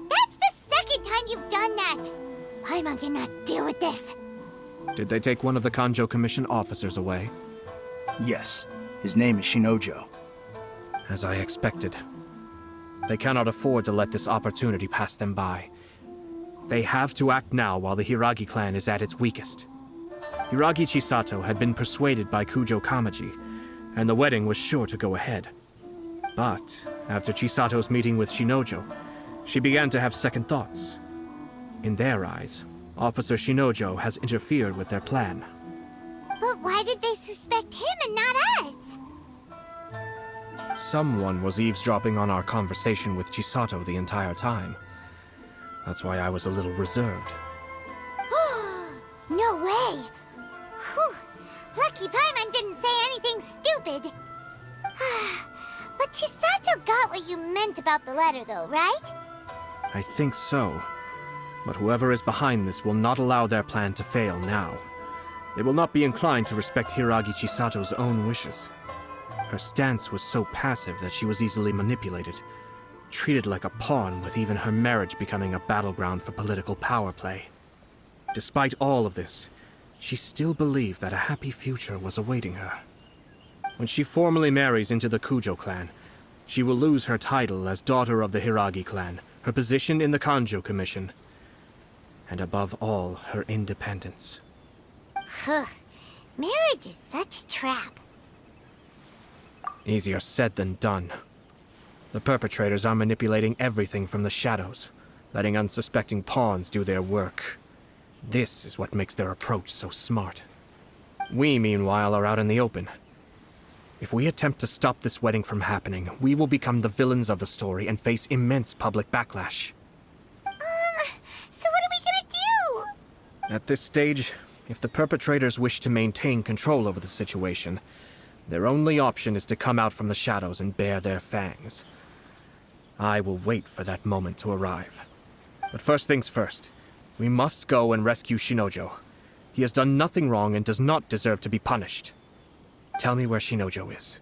[SPEAKER 1] That's the second time you've done that! Paimon cannot deal with this.
[SPEAKER 6] Did they take one of the Kanjo Commission officers away?
[SPEAKER 10] Yes. His name is Shinojo.
[SPEAKER 6] As I expected. They cannot afford to let this opportunity pass them by. They have to act now while the Hiragi clan is at its weakest. Hiragi Chisato had been persuaded by Kujo Kamaji, and the wedding was sure to go ahead. But after Chisato's meeting with Shinojo, she began to have second thoughts. In their eyes, Officer Shinojo has interfered with their plan.
[SPEAKER 1] But why did they suspect him and not us?
[SPEAKER 6] Someone was eavesdropping on our conversation with Chisato the entire time. That's why I was a little reserved.
[SPEAKER 1] No way! Whew. Lucky Paimon didn't say anything stupid. But Chisato got what you meant about the letter, though, right?
[SPEAKER 6] I think so. But whoever is behind this will not allow their plan to fail now. They will not be inclined to respect Hiragi Chisato's own wishes. Her stance was so passive that she was easily manipulated, treated like a pawn, with even her marriage becoming a battleground for political power play. Despite all of this, she still believed that a happy future was awaiting her. When she formally marries into the Kujo clan, she will lose her title as daughter of the Hiragi clan, her position in the Kanjo Commission, and above all, her independence.
[SPEAKER 1] Marriage is such a trap.
[SPEAKER 6] Easier said than done. The perpetrators are manipulating everything from the shadows, letting unsuspecting pawns do their work. This is what makes their approach so smart. We, meanwhile, are out in the open. If we attempt to stop this wedding from happening, we will become the villains of the story and face immense public backlash. At this stage, if the perpetrators wish to maintain control over the situation, their only option is to come out from the shadows and bare their fangs. I will wait for that moment to arrive. But first things first, we must go and rescue Shinojo. He has done nothing wrong and does not deserve to be punished. Tell me where Shinojo is.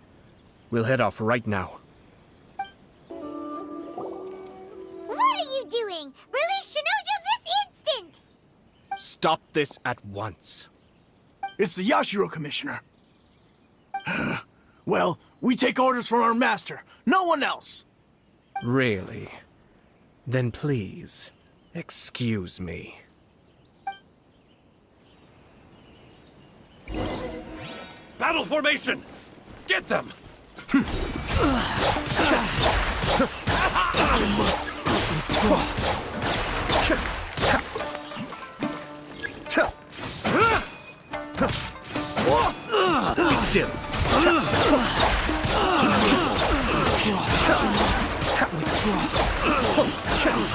[SPEAKER 6] We'll head off right now.
[SPEAKER 1] What are you doing? Release Shinojo this instant!
[SPEAKER 6] Stop this at once.
[SPEAKER 10] It's the Yashiro Commissioner. Well, we take orders from our master, no one else.
[SPEAKER 6] Really? Then please, excuse me.
[SPEAKER 3] Battle formation! Get them!
[SPEAKER 6] Be still.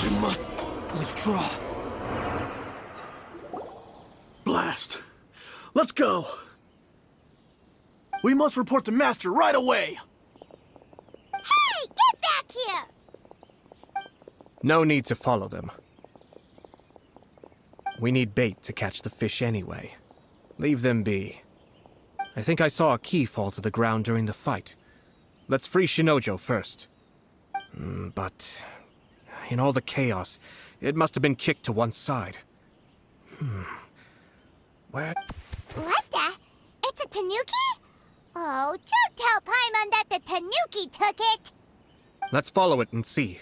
[SPEAKER 3] We must withdraw.
[SPEAKER 10] Blast. Let's go. We must report to Master right away.
[SPEAKER 1] Hey, get back here!
[SPEAKER 6] No need to follow them. We need bait to catch the fish anyway. Leave them be. I think I saw a key fall to the ground during the fight. Let's free Shinojo first. But in all the chaos, it must have been kicked to one side. Where?
[SPEAKER 1] What the? It's a tanuki? Oh, don't tell Paimon that the tanuki took it!
[SPEAKER 6] Let's follow it and see.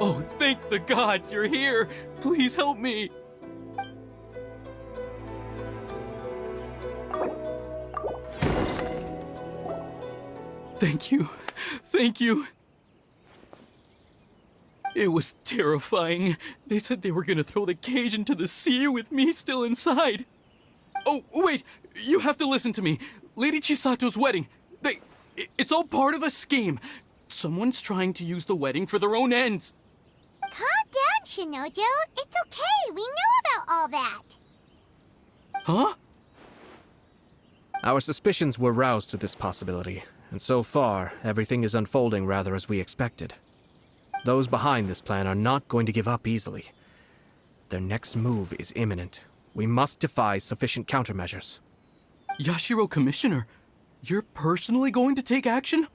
[SPEAKER 3] Oh, thank the gods you're here! Please help me! Thank you. Thank you. It was terrifying. They said they were gonna throw the cage into the sea with me still inside. Oh, wait! You have to listen to me. Lady Chisato's wedding. It's all part of a scheme. Someone's trying to use the wedding for their own ends.
[SPEAKER 1] Calm down, Shinojo. It's okay. We know about all that.
[SPEAKER 3] Huh?
[SPEAKER 6] Our suspicions were roused to this possibility, and so far, everything is unfolding rather as we expected. Those behind this plan are not going to give up easily. Their next move is imminent. We must devise sufficient countermeasures.
[SPEAKER 3] Yashiro Commissioner, you're personally going to take action?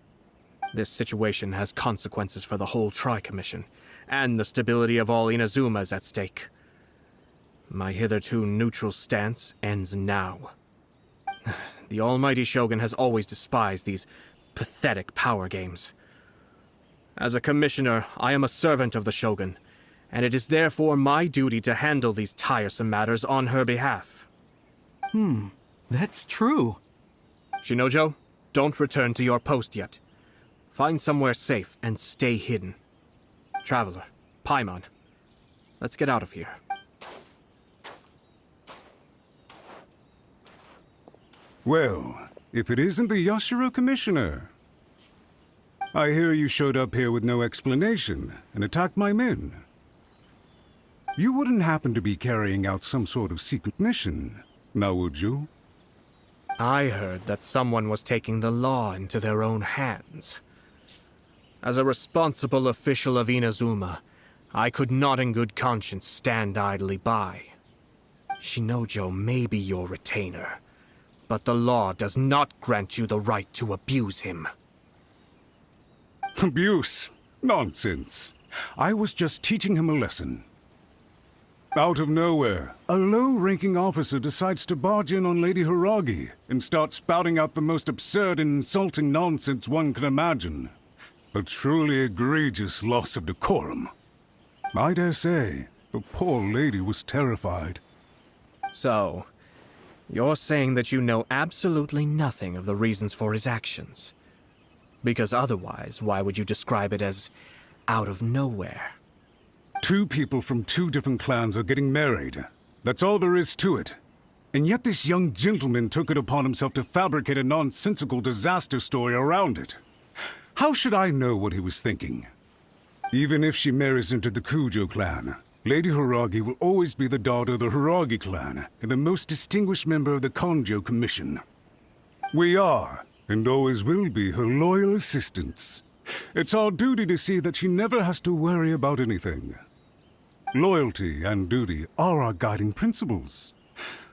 [SPEAKER 6] This situation has consequences for the whole Tri-Commission, and the stability of all Inazuma is at stake. My hitherto neutral stance ends now. The almighty Shogun has always despised these pathetic power games. As a commissioner, I am a servant of the Shogun, and it is therefore my duty to handle these tiresome matters on her behalf.
[SPEAKER 3] That's true.
[SPEAKER 6] Shinojo, don't return to your post yet. Find somewhere safe and stay hidden. Traveler, Paimon, let's get out of here.
[SPEAKER 7] Well, if it isn't the Yashiro Commissioner. I hear you showed up here with no explanation and attacked my men. You wouldn't happen to be carrying out some sort of secret mission, now would you?
[SPEAKER 6] I heard that someone was taking the law into their own hands. As a responsible official of Inazuma, I could not in good conscience stand idly by. Shinojo may be your retainer, but the law does not grant you the right to abuse him.
[SPEAKER 7] Abuse? Nonsense. I was just teaching him a lesson. Out of nowhere, a low-ranking officer decides to barge in on Lady Hiragi and start spouting out the most absurd and insulting nonsense one can imagine. A truly egregious loss of decorum. I dare say, the poor lady was terrified.
[SPEAKER 6] So, you're saying that you know absolutely nothing of the reasons for his actions? Because otherwise, why would you describe it as out of nowhere?
[SPEAKER 7] Two people from two different clans are getting married. That's all there is to it. And yet this young gentleman took it upon himself to fabricate a nonsensical disaster story around it. How should I know what he was thinking? Even if she marries into the Kujo clan, Lady Hiragi will always be the daughter of the Hiragi clan and the most distinguished member of the Kanjo Commission. We are, and always will be, her loyal assistants. It's our duty to see that she never has to worry about anything. Loyalty and duty are our guiding principles.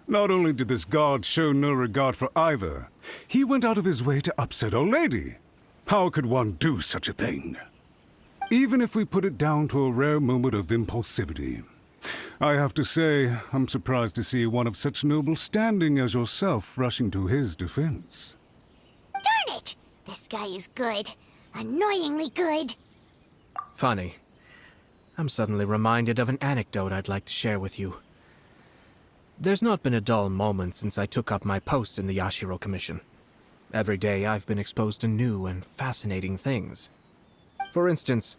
[SPEAKER 7] Not only did this guard show no regard for either, he went out of his way to upset our lady. How could one do such a thing? Even if we put it down to a rare moment of impulsivity. I have to say, I'm surprised to see one of such noble standing as yourself rushing to his defense.
[SPEAKER 1] Darn it! This guy is good. Annoyingly good.
[SPEAKER 6] Funny. I'm suddenly reminded of an anecdote I'd like to share with you. There's not been a dull moment since I took up my post in the Yashiro Commission. Every day I've been exposed to new and fascinating things. For instance,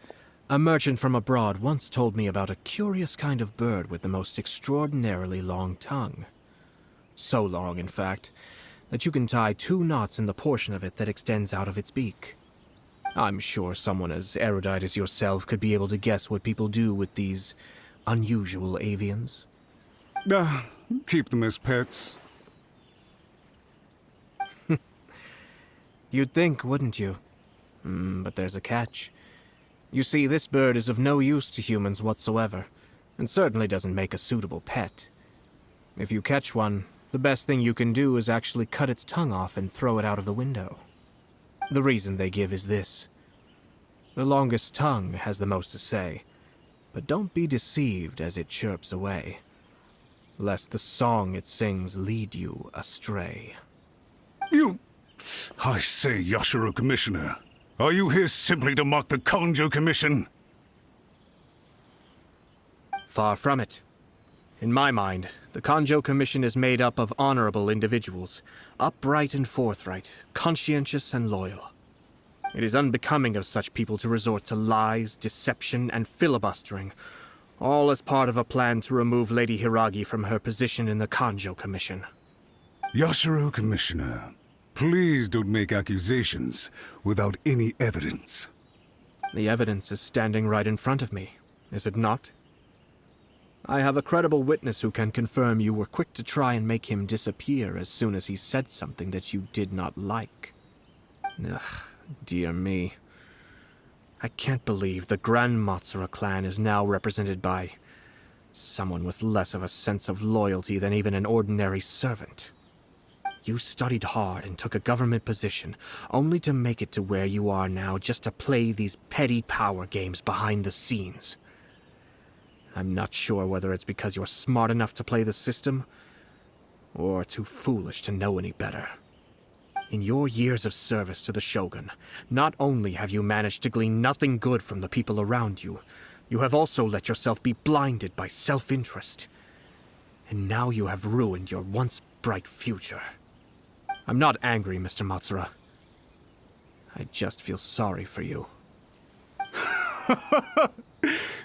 [SPEAKER 6] a merchant from abroad once told me about a curious kind of bird with the most extraordinarily long tongue. So long, in fact, that you can tie 2 knots in the portion of it that extends out of its beak. I'm sure someone as erudite as yourself could be able to guess what people do with these unusual avians.
[SPEAKER 7] Keep them as pets.
[SPEAKER 6] You'd think, wouldn't you? But there's a catch. You see, this bird is of no use to humans whatsoever, and certainly doesn't make a suitable pet. If you catch one, the best thing you can do is actually cut its tongue off and throw it out of the window. The reason they give is this. The longest tongue has the most to say, but don't be deceived as it chirps away, lest the song it sings lead you astray.
[SPEAKER 7] I say, Yashiro Commissioner, are you here simply to mock the Kanjo Commission?
[SPEAKER 6] Far from it. In my mind, the Kanjo Commission is made up of honorable individuals, upright and forthright, conscientious and loyal. It is unbecoming of such people to resort to lies, deception, and filibustering, all as part of a plan to remove Lady Hiragi from her position in the Kanjo Commission.
[SPEAKER 7] Yashiro Commissioner, please don't make accusations without any evidence.
[SPEAKER 6] The evidence is standing right in front of me, is it not? I have a credible witness who can confirm you were quick to try and make him disappear as soon as he said something that you did not like. Ugh, dear me. I can't believe the Grand Matsura clan is now represented by someone with less of a sense of loyalty than even an ordinary servant. You studied hard and took a government position, only to make it to where you are now just to play these petty power games behind the scenes. I'm not sure whether it's because you're smart enough to play the system, or too foolish to know any better. In your years of service to the Shogun, not only have you managed to glean nothing good from the people around you, you have also let yourself be blinded by self-interest. And now you have ruined your once bright future. I'm not angry, Mr. Matsura. I just feel sorry for you.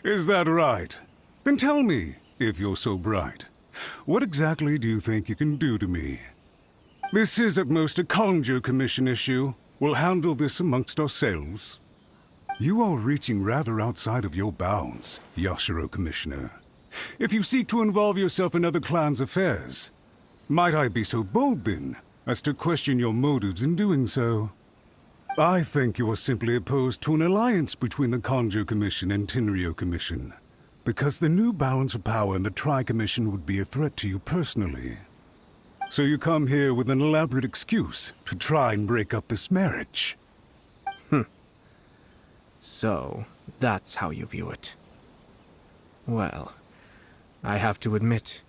[SPEAKER 7] Is that right? Then tell me, if you're so bright, what exactly do you think you can do to me? This is at most a Kanjo Commission issue. We'll handle this amongst ourselves. You are reaching rather outside of your bounds, Yashiro Commissioner. If you seek to involve yourself in other clans' affairs, might I be so bold then, as to question your motives in doing so. I think you are simply opposed to an alliance between the Kanjo Commission and Tenryo Commission, because the new balance of power in the Tri-Commission would be a threat to you personally. So you come here with an elaborate excuse to try and break up this marriage.
[SPEAKER 6] So, that's how you view it. Well, I have to admit,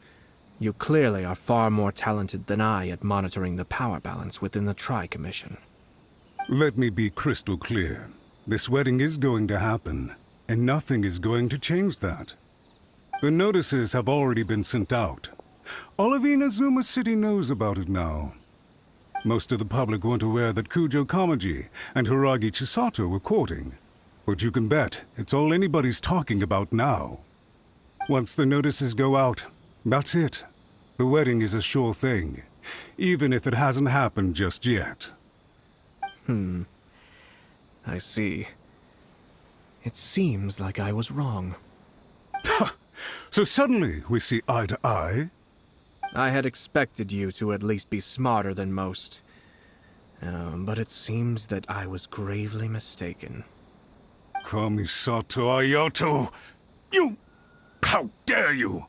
[SPEAKER 6] you clearly are far more talented than I at monitoring the power balance within the Tri-Commission.
[SPEAKER 7] Let me be crystal clear. This wedding is going to happen, and nothing is going to change that. The notices have already been sent out. All of Inazuma City knows about it now. Most of the public weren't aware that Kujo Kamaji and Hiragi Chisato were courting. But you can bet it's all anybody's talking about now. Once the notices go out, that's it. The wedding is a sure thing, even if it hasn't happened just yet.
[SPEAKER 6] I see. It seems like I was wrong.
[SPEAKER 7] So suddenly we see eye to eye?
[SPEAKER 6] I had expected you to at least be smarter than most. But it seems that I was gravely mistaken.
[SPEAKER 7] Kamisato Ayato! You... How dare you!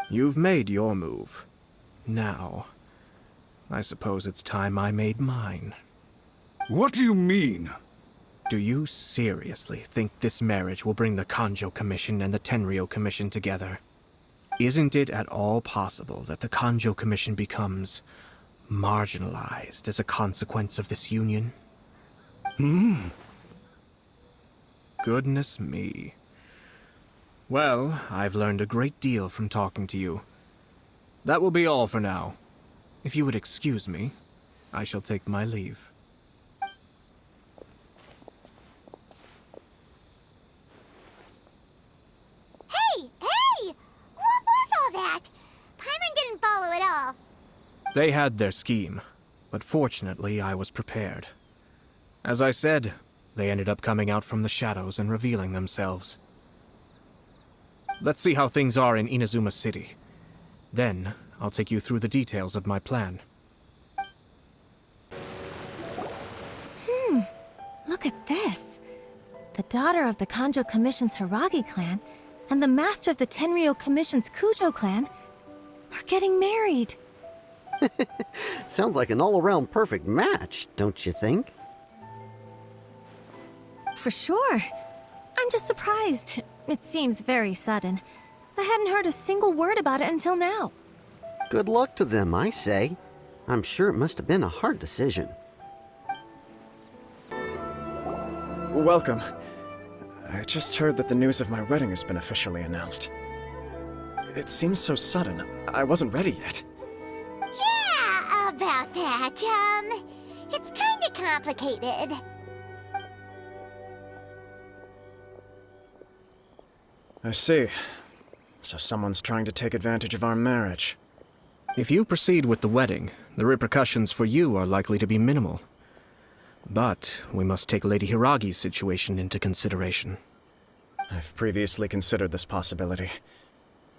[SPEAKER 6] You've made your move. Now, I suppose it's time I made mine.
[SPEAKER 7] What do you mean?
[SPEAKER 6] Do you seriously think this marriage will bring the Kanjo Commission and the Tenryo Commission together? Isn't it at all possible that the Kanjo Commission becomes marginalized as a consequence of this union? Goodness me. Well, I've learned a great deal from talking to you. That will be all for now. If you would excuse me, I shall take my leave.
[SPEAKER 1] Hey! What was all that? Paimon didn't follow at all.
[SPEAKER 6] They had their scheme, but fortunately I was prepared. As I said, they ended up coming out from the shadows and revealing themselves. Let's see how things are in Inazuma City. Then, I'll take you through the details of my plan.
[SPEAKER 13] Look at this. The daughter of the Kanjo Commission's Hiragi clan and the master of the Tenryo Commission's Kujo clan are getting married.
[SPEAKER 14] Sounds like an all-around perfect match, don't you think?
[SPEAKER 13] For sure. I'm just surprised. It seems very sudden. I hadn't heard a single word about it until now.
[SPEAKER 14] Good luck to them, I say. I'm sure it must have been a hard decision.
[SPEAKER 5] Welcome. I just heard that the news of my wedding has been officially announced. It seems so sudden. I wasn't ready yet.
[SPEAKER 1] Yeah, about that. It's kinda complicated.
[SPEAKER 5] I see. So someone's trying to take advantage of our marriage.
[SPEAKER 6] If you proceed with the wedding, the repercussions for you are likely to be minimal. But we must take Lady Hiragi's situation into consideration.
[SPEAKER 5] I've previously considered this possibility.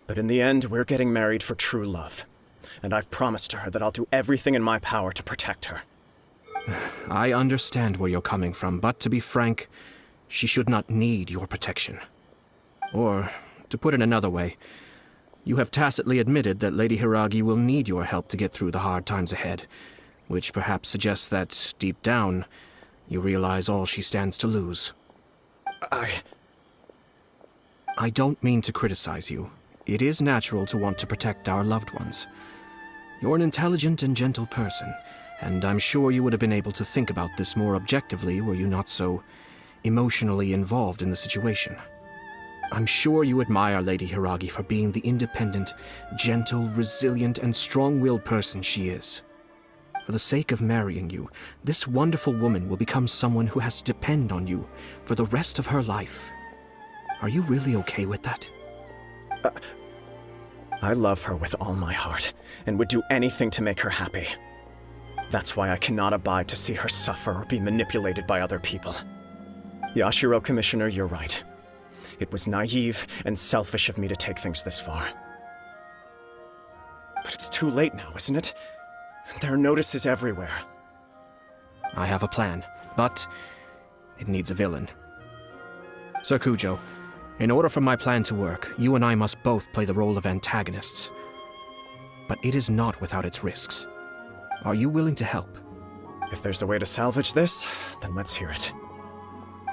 [SPEAKER 5] But in the end, we're getting married for true love. And I've promised her that I'll do everything in my power to protect her.
[SPEAKER 6] I understand where you're coming from, but to be frank, she should not need your protection. Or, to put it another way, you have tacitly admitted that Lady Hiragi will need your help to get through the hard times ahead, which perhaps suggests that, deep down, you realize all she stands to lose. I don't mean to criticize you. It is natural to want to protect our loved ones. You're an intelligent and gentle person, and I'm sure you would have been able to think about this more objectively were you not so emotionally involved in the situation. I'm sure you admire Lady Hiragi for being the independent, gentle, resilient, and strong-willed person she is. For the sake of marrying you, this wonderful woman will become someone who has to depend on you for the rest of her life. Are you really okay with that?
[SPEAKER 5] I love her with all my heart, and would do anything to make her happy. That's why I cannot abide to see her suffer or be manipulated by other people. Yashiro, Commissioner, you're right. It was naive and selfish of me to take things this far. But it's too late now, isn't it? There are notices everywhere.
[SPEAKER 6] I have a plan, but it needs a villain. Sir Kujo, in order for my plan to work, you and I must both play the role of antagonists. But it is not without its risks. Are you willing to help?
[SPEAKER 5] If there's a way to salvage this, then let's hear it.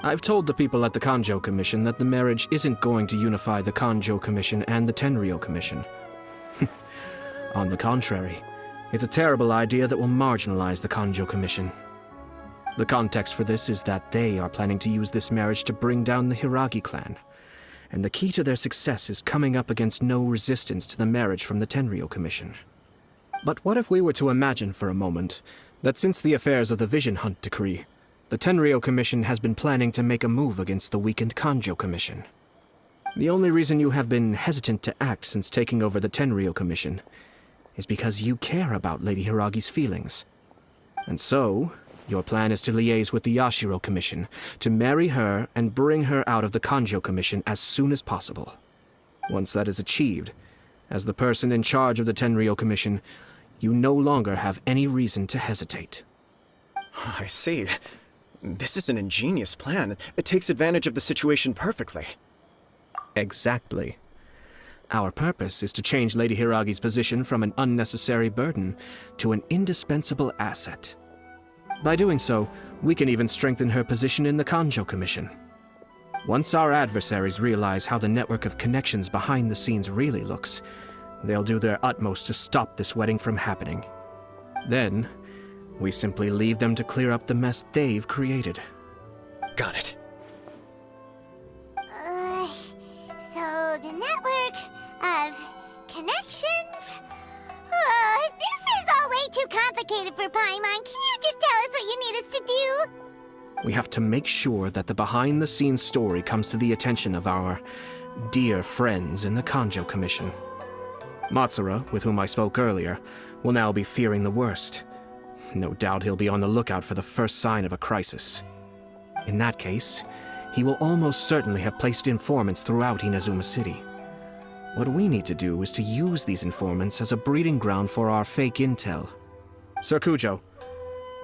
[SPEAKER 6] I've told the people at the Kanjo Commission that the marriage isn't going to unify the Kanjo Commission and the Tenryou Commission. On the contrary, it's a terrible idea that will marginalize the Kanjo Commission. The context for this is that they are planning to use this marriage to bring down the Hiragi clan, and the key to their success is coming up against no resistance to the marriage from the Tenryou Commission. But what if we were to imagine for a moment that since the affairs of the Vision Hunt Decree, the Tenryou Commission has been planning to make a move against the weakened Kanjo Commission? The only reason you have been hesitant to act since taking over the Tenryou Commission is because you care about Lady Hiragi's feelings. And so, your plan is to liaise with the Yashiro Commission, to marry her and bring her out of the Kanjo Commission as soon as possible. Once that is achieved, as the person in charge of the Tenryou Commission, you no longer have any reason to hesitate.
[SPEAKER 5] I see. This is an ingenious plan. It takes advantage of the situation perfectly.
[SPEAKER 6] Exactly. Our purpose is to change Lady Hiragi's position from an unnecessary burden to an indispensable asset. By doing so, we can even strengthen her position in the Kanjo Commission. Once our adversaries realize how the network of connections behind the scenes really looks, they'll do their utmost to stop this wedding from happening. Then, we simply leave them to clear up the mess they've created.
[SPEAKER 5] Got it.
[SPEAKER 1] So the network of connections? This is all way too complicated for Paimon. Can you just tell us what you need us to do?
[SPEAKER 6] We have to make sure that the behind-the-scenes story comes to the attention of our dear friends in the Kanjo Commission. Matsura, with whom I spoke earlier, will now be fearing the worst. No doubt he'll be on the lookout for the first sign of a crisis. In that case, he will almost certainly have placed informants throughout Inazuma City. What we need to do is to use these informants as a breeding ground for our fake intel. Sir Kujo,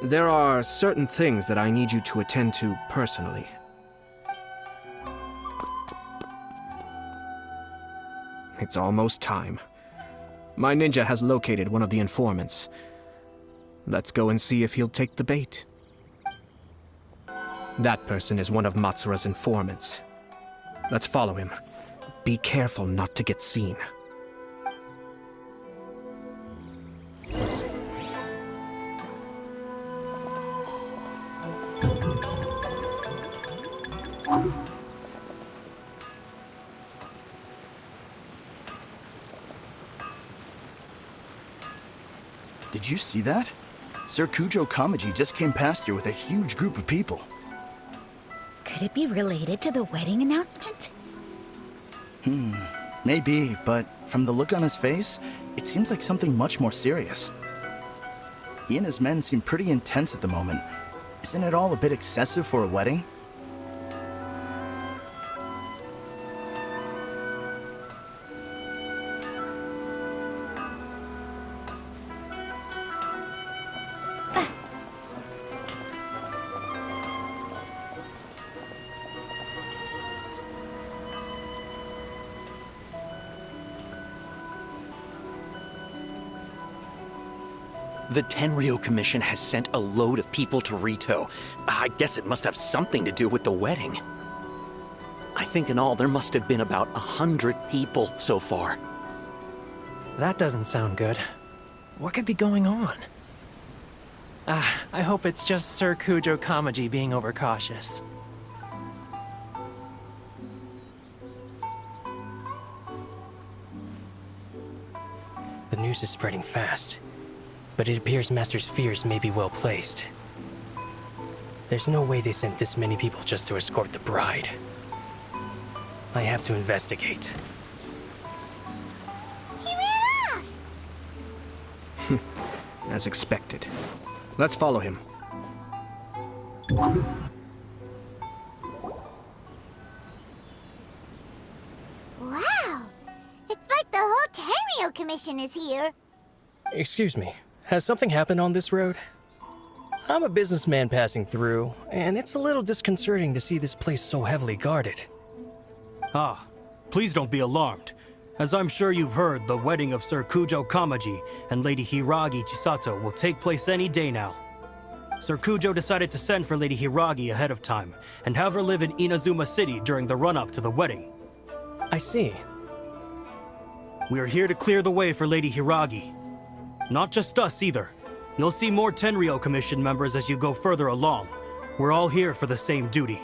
[SPEAKER 6] there are certain things that I need you to attend to personally. It's almost time. My ninja has located one of the informants. Let's go and see if he'll take the bait. That person is one of Matsura's informants. Let's follow him. Be careful not to get seen.
[SPEAKER 10] Did you see that? Sir Kujo Kamaji just came past here with a huge group of people.
[SPEAKER 12] Could it be related to the wedding announcement?
[SPEAKER 10] Maybe, but from the look on his face, it seems like something much more serious. He and his men seem pretty intense at the moment. Isn't it all a bit excessive for a wedding?
[SPEAKER 15] The Tenryou Commission has sent a load of people to Rito. I guess it must have something to do with the wedding. I think in all there must have been about 100 people so far.
[SPEAKER 4] That doesn't sound good. What could be going on? I hope it's just Sir Kujo Kamaji being overcautious. The news is spreading fast, but it appears Master's fears may be well placed. There's no way they sent this many people just to escort the bride. I have to investigate.
[SPEAKER 1] He ran off!
[SPEAKER 6] As expected. Let's follow him.
[SPEAKER 1] Wow! It's like the whole Tenryou Commission is here.
[SPEAKER 4] Excuse me, Has something happened on this road? I'm a businessman passing through, and it's a little disconcerting to see this place so heavily guarded.
[SPEAKER 16] Ah, please don't be alarmed. As I'm sure you've heard, the wedding of Sir Kujo Kamaji and Lady Hiragi Chisato will take place any day now. Sir Kujo decided to send for Lady Hiragi ahead of time and have her live in Inazuma City during the run-up to the wedding.
[SPEAKER 4] I see.
[SPEAKER 16] We are here to clear the way for Lady Hiragi. Not just us either. You'll see more Tenryou Commission members as you go further along. We're all here for the same duty.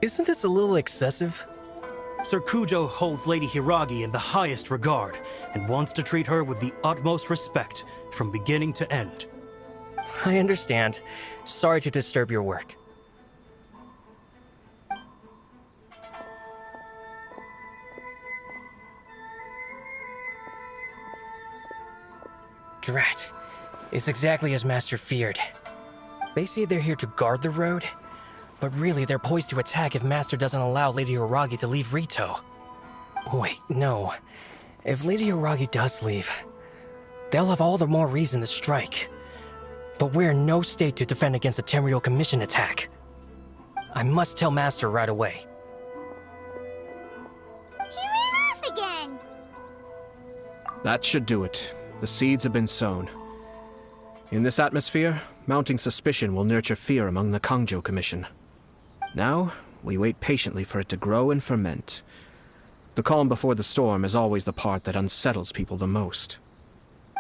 [SPEAKER 4] Isn't this a little excessive?
[SPEAKER 16] Sir Kujo holds Lady Hiragi in the highest regard and wants to treat her with the utmost respect from beginning to end.
[SPEAKER 4] I understand. Sorry to disturb your work. Drat. It's exactly as Master feared. They say they're here to guard the road, but really they're poised to attack if Master doesn't allow Lady Hiragi to leave Rito. Wait, no. If Lady Hiragi does leave, they'll have all the more reason to strike. But we're in no state to defend against a Tenryou Commission attack. I must tell Master right away.
[SPEAKER 1] He ran off again!
[SPEAKER 6] That should do it. The seeds have been sown. In this atmosphere, mounting suspicion will nurture fear among the Kangjo Commission. Now, we wait patiently for it to grow and ferment. The calm before the storm is always the part that unsettles people the most.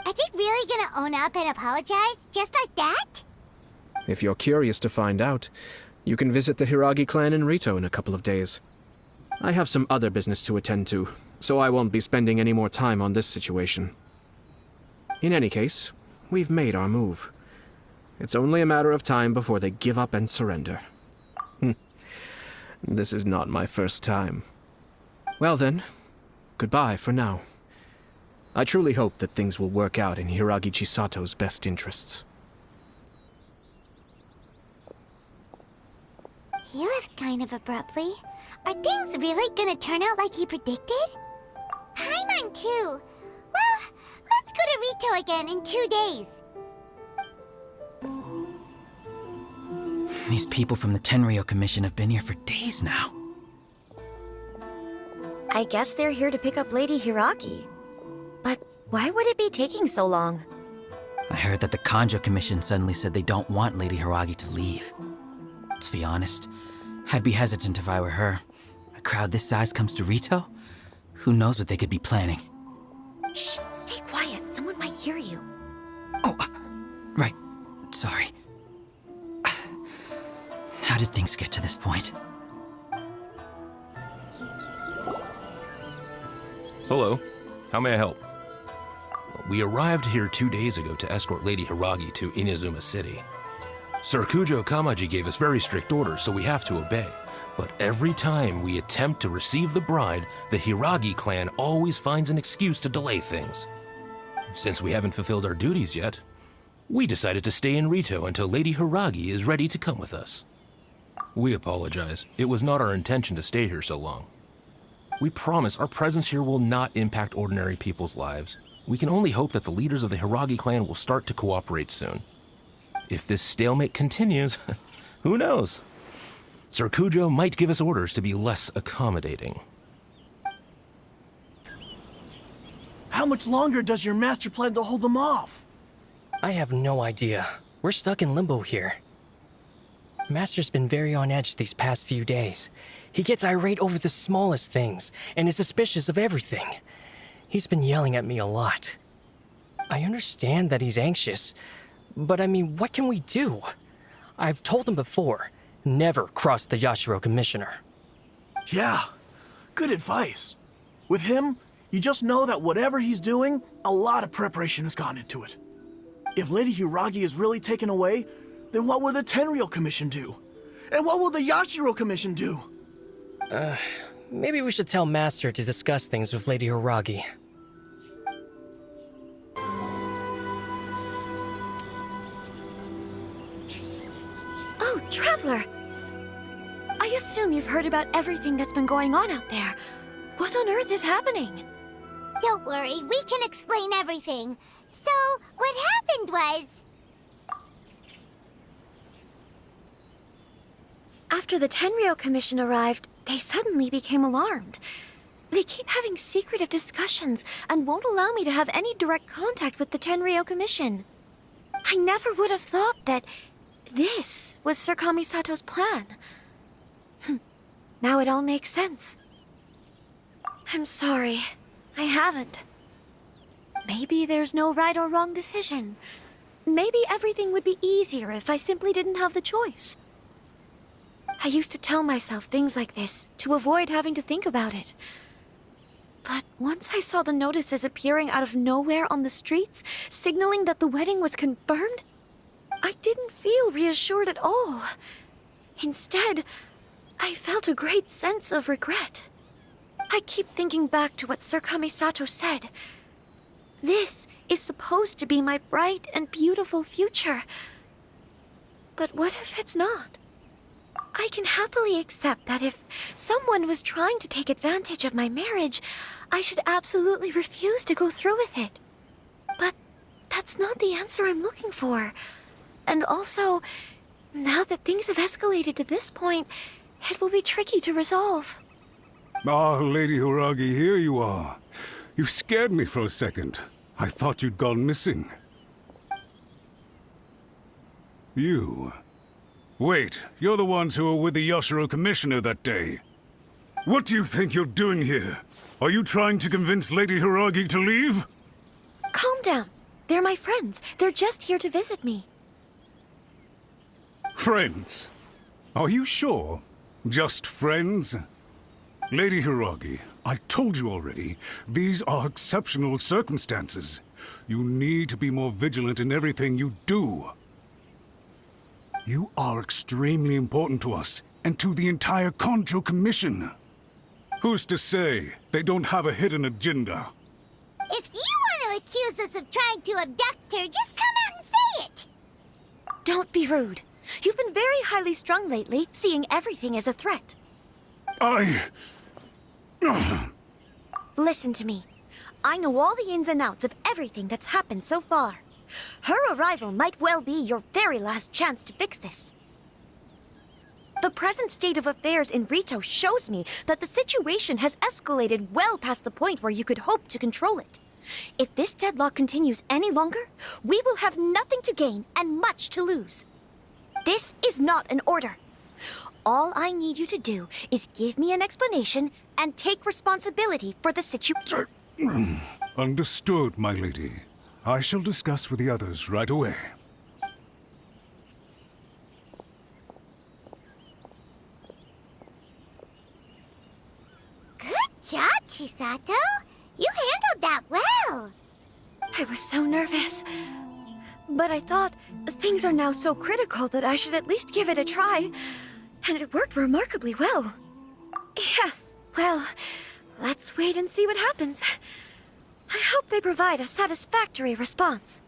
[SPEAKER 1] Are they really gonna own up and apologize, just like that?
[SPEAKER 6] If you're curious to find out, you can visit the Hiragi clan in Rito in a couple of days. I have some other business to attend to, so I won't be spending any more time on this situation. In any case, we've made our move. It's only a matter of time before they give up and surrender. This is not my first time. Well then, goodbye for now. I truly hope that things will work out in Hiragi Chisato's best interests.
[SPEAKER 1] He left kind of abruptly. Are things really gonna turn out like he predicted? Paimon too! Well, let's go to Rito again in 2 days.
[SPEAKER 17] These people from the Tenryou Commission have been here for days now.
[SPEAKER 12] I guess they're here to pick up Lady Hiragi. But why would it be taking so long?
[SPEAKER 17] I heard that the Kanjo Commission suddenly said they don't want Lady Hiragi to leave. To be honest, I'd be hesitant if I were her. A crowd this size comes to Rito? Who knows what they could be planning?
[SPEAKER 12] Shh, stay quiet. Someone might hear you.
[SPEAKER 17] Oh, right. Sorry. How did things get to this point?
[SPEAKER 18] Hello. How may I help? We arrived here 2 days ago to escort Lady Hiragi to Inazuma City. Sir Kujo Kamaji gave us very strict orders, so we have to obey. But every time we attempt to receive the bride, the Hiragi clan always finds an excuse to delay things. Since we haven't fulfilled our duties yet, we decided to stay in Rito until Lady Hiragi is ready to come with us. We apologize. It was not our intention to stay here so long. We promise our presence here will not impact ordinary people's lives. We can only hope that the leaders of the Hiragi clan will start to cooperate soon. If this stalemate continues, who knows? Sir Kujo might give us orders to be less accommodating.
[SPEAKER 19] How much longer does your master plan to hold them off?
[SPEAKER 4] I have no idea. We're stuck in limbo here. Master's been very on edge these past few days. He gets irate over the smallest things, and is suspicious of everything. He's been yelling at me a lot. I understand that he's anxious, but I mean, what can we do? I've told him before, never cross the Yashiro Commissioner.
[SPEAKER 19] Yeah, good advice. With him, you just know that whatever he's doing, a lot of preparation has gone into it. If Lady Hiragi is really taken away, then what will the Tenryou Commission do? And what will the Yashiro Commission do?
[SPEAKER 4] Maybe we should tell Master to discuss things with Lady Hiragi.
[SPEAKER 12] Oh, Traveler! I assume you've heard about everything that's been going on out there. What on earth is happening?
[SPEAKER 1] Don't worry, we can explain everything. So, what happened was...
[SPEAKER 12] After the Tenryou Commission arrived, they suddenly became alarmed. They keep having secretive discussions and won't allow me to have any direct contact with the Tenryou Commission. I never would have thought that this was Sir Kamisato's plan. Now it all makes sense. I'm sorry. I haven't. Maybe there's no right or wrong decision. Maybe everything would be easier if I simply didn't have the choice. I used to tell myself things like this to avoid having to think about it. But once I saw the notices appearing out of nowhere on the streets, signaling that the wedding was confirmed, I didn't feel reassured at all. Instead, I felt a great sense of regret. I keep thinking back to what Sir Kamisato said. This is supposed to be my bright and beautiful future. But what if it's not? I can happily accept that if someone was trying to take advantage of my marriage, I should absolutely refuse to go through with it. But that's not the answer I'm looking for. And also, now that things have escalated to this point, it will be tricky to resolve.
[SPEAKER 7] Ah, Lady Hiragi, here you are. You scared me for a second. I thought you'd gone missing. You... Wait, you're the ones who were with the Yashiro Commissioner that day. What do you think you're doing here? Are you trying to convince Lady Hiragi to leave?
[SPEAKER 12] Calm down. They're my friends. They're just here to visit me.
[SPEAKER 7] Friends? Are you sure? Just friends? Lady Hiragi, I told you already, these are exceptional circumstances. You need to be more vigilant in everything you do. You are extremely important to us, and to the entire Kanjo Commission. Who's to say they don't have a hidden agenda?
[SPEAKER 1] If you want to accuse us of trying to abduct her, just come out and say it!
[SPEAKER 12] Don't be rude. You've been very highly strung lately, seeing everything as a threat. Listen to me. I know all the ins and outs of everything that's happened so far. Her arrival might well be your very last chance to fix this. The present state of affairs in Rito shows me that the situation has escalated well past the point where you could hope to control it. If this deadlock continues any longer, we will have nothing to gain and much to lose. This is not an order. All I need you to do is give me an explanation and take responsibility for the situation.
[SPEAKER 7] Understood, my lady. I shall discuss with the others right away.
[SPEAKER 1] Good job, Chisato. You handled that well.
[SPEAKER 12] I was so nervous. But I thought things are now so critical that I should at least give it a try. And it worked remarkably well. Yes, well, let's wait and see what happens. I hope they provide a satisfactory response.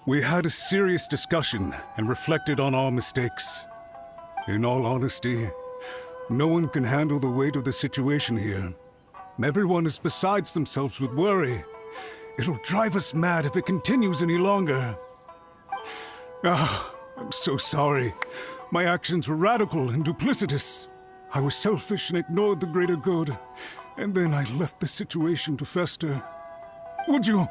[SPEAKER 7] We had a serious discussion and reflected on our mistakes. In all honesty, no one can handle the weight of the situation here. Everyone is besides themselves with worry. It'll drive us mad if it continues any longer. I'm so sorry. My actions were radical and duplicitous. I was selfish and ignored the greater good. And then I left the situation to fester. Would you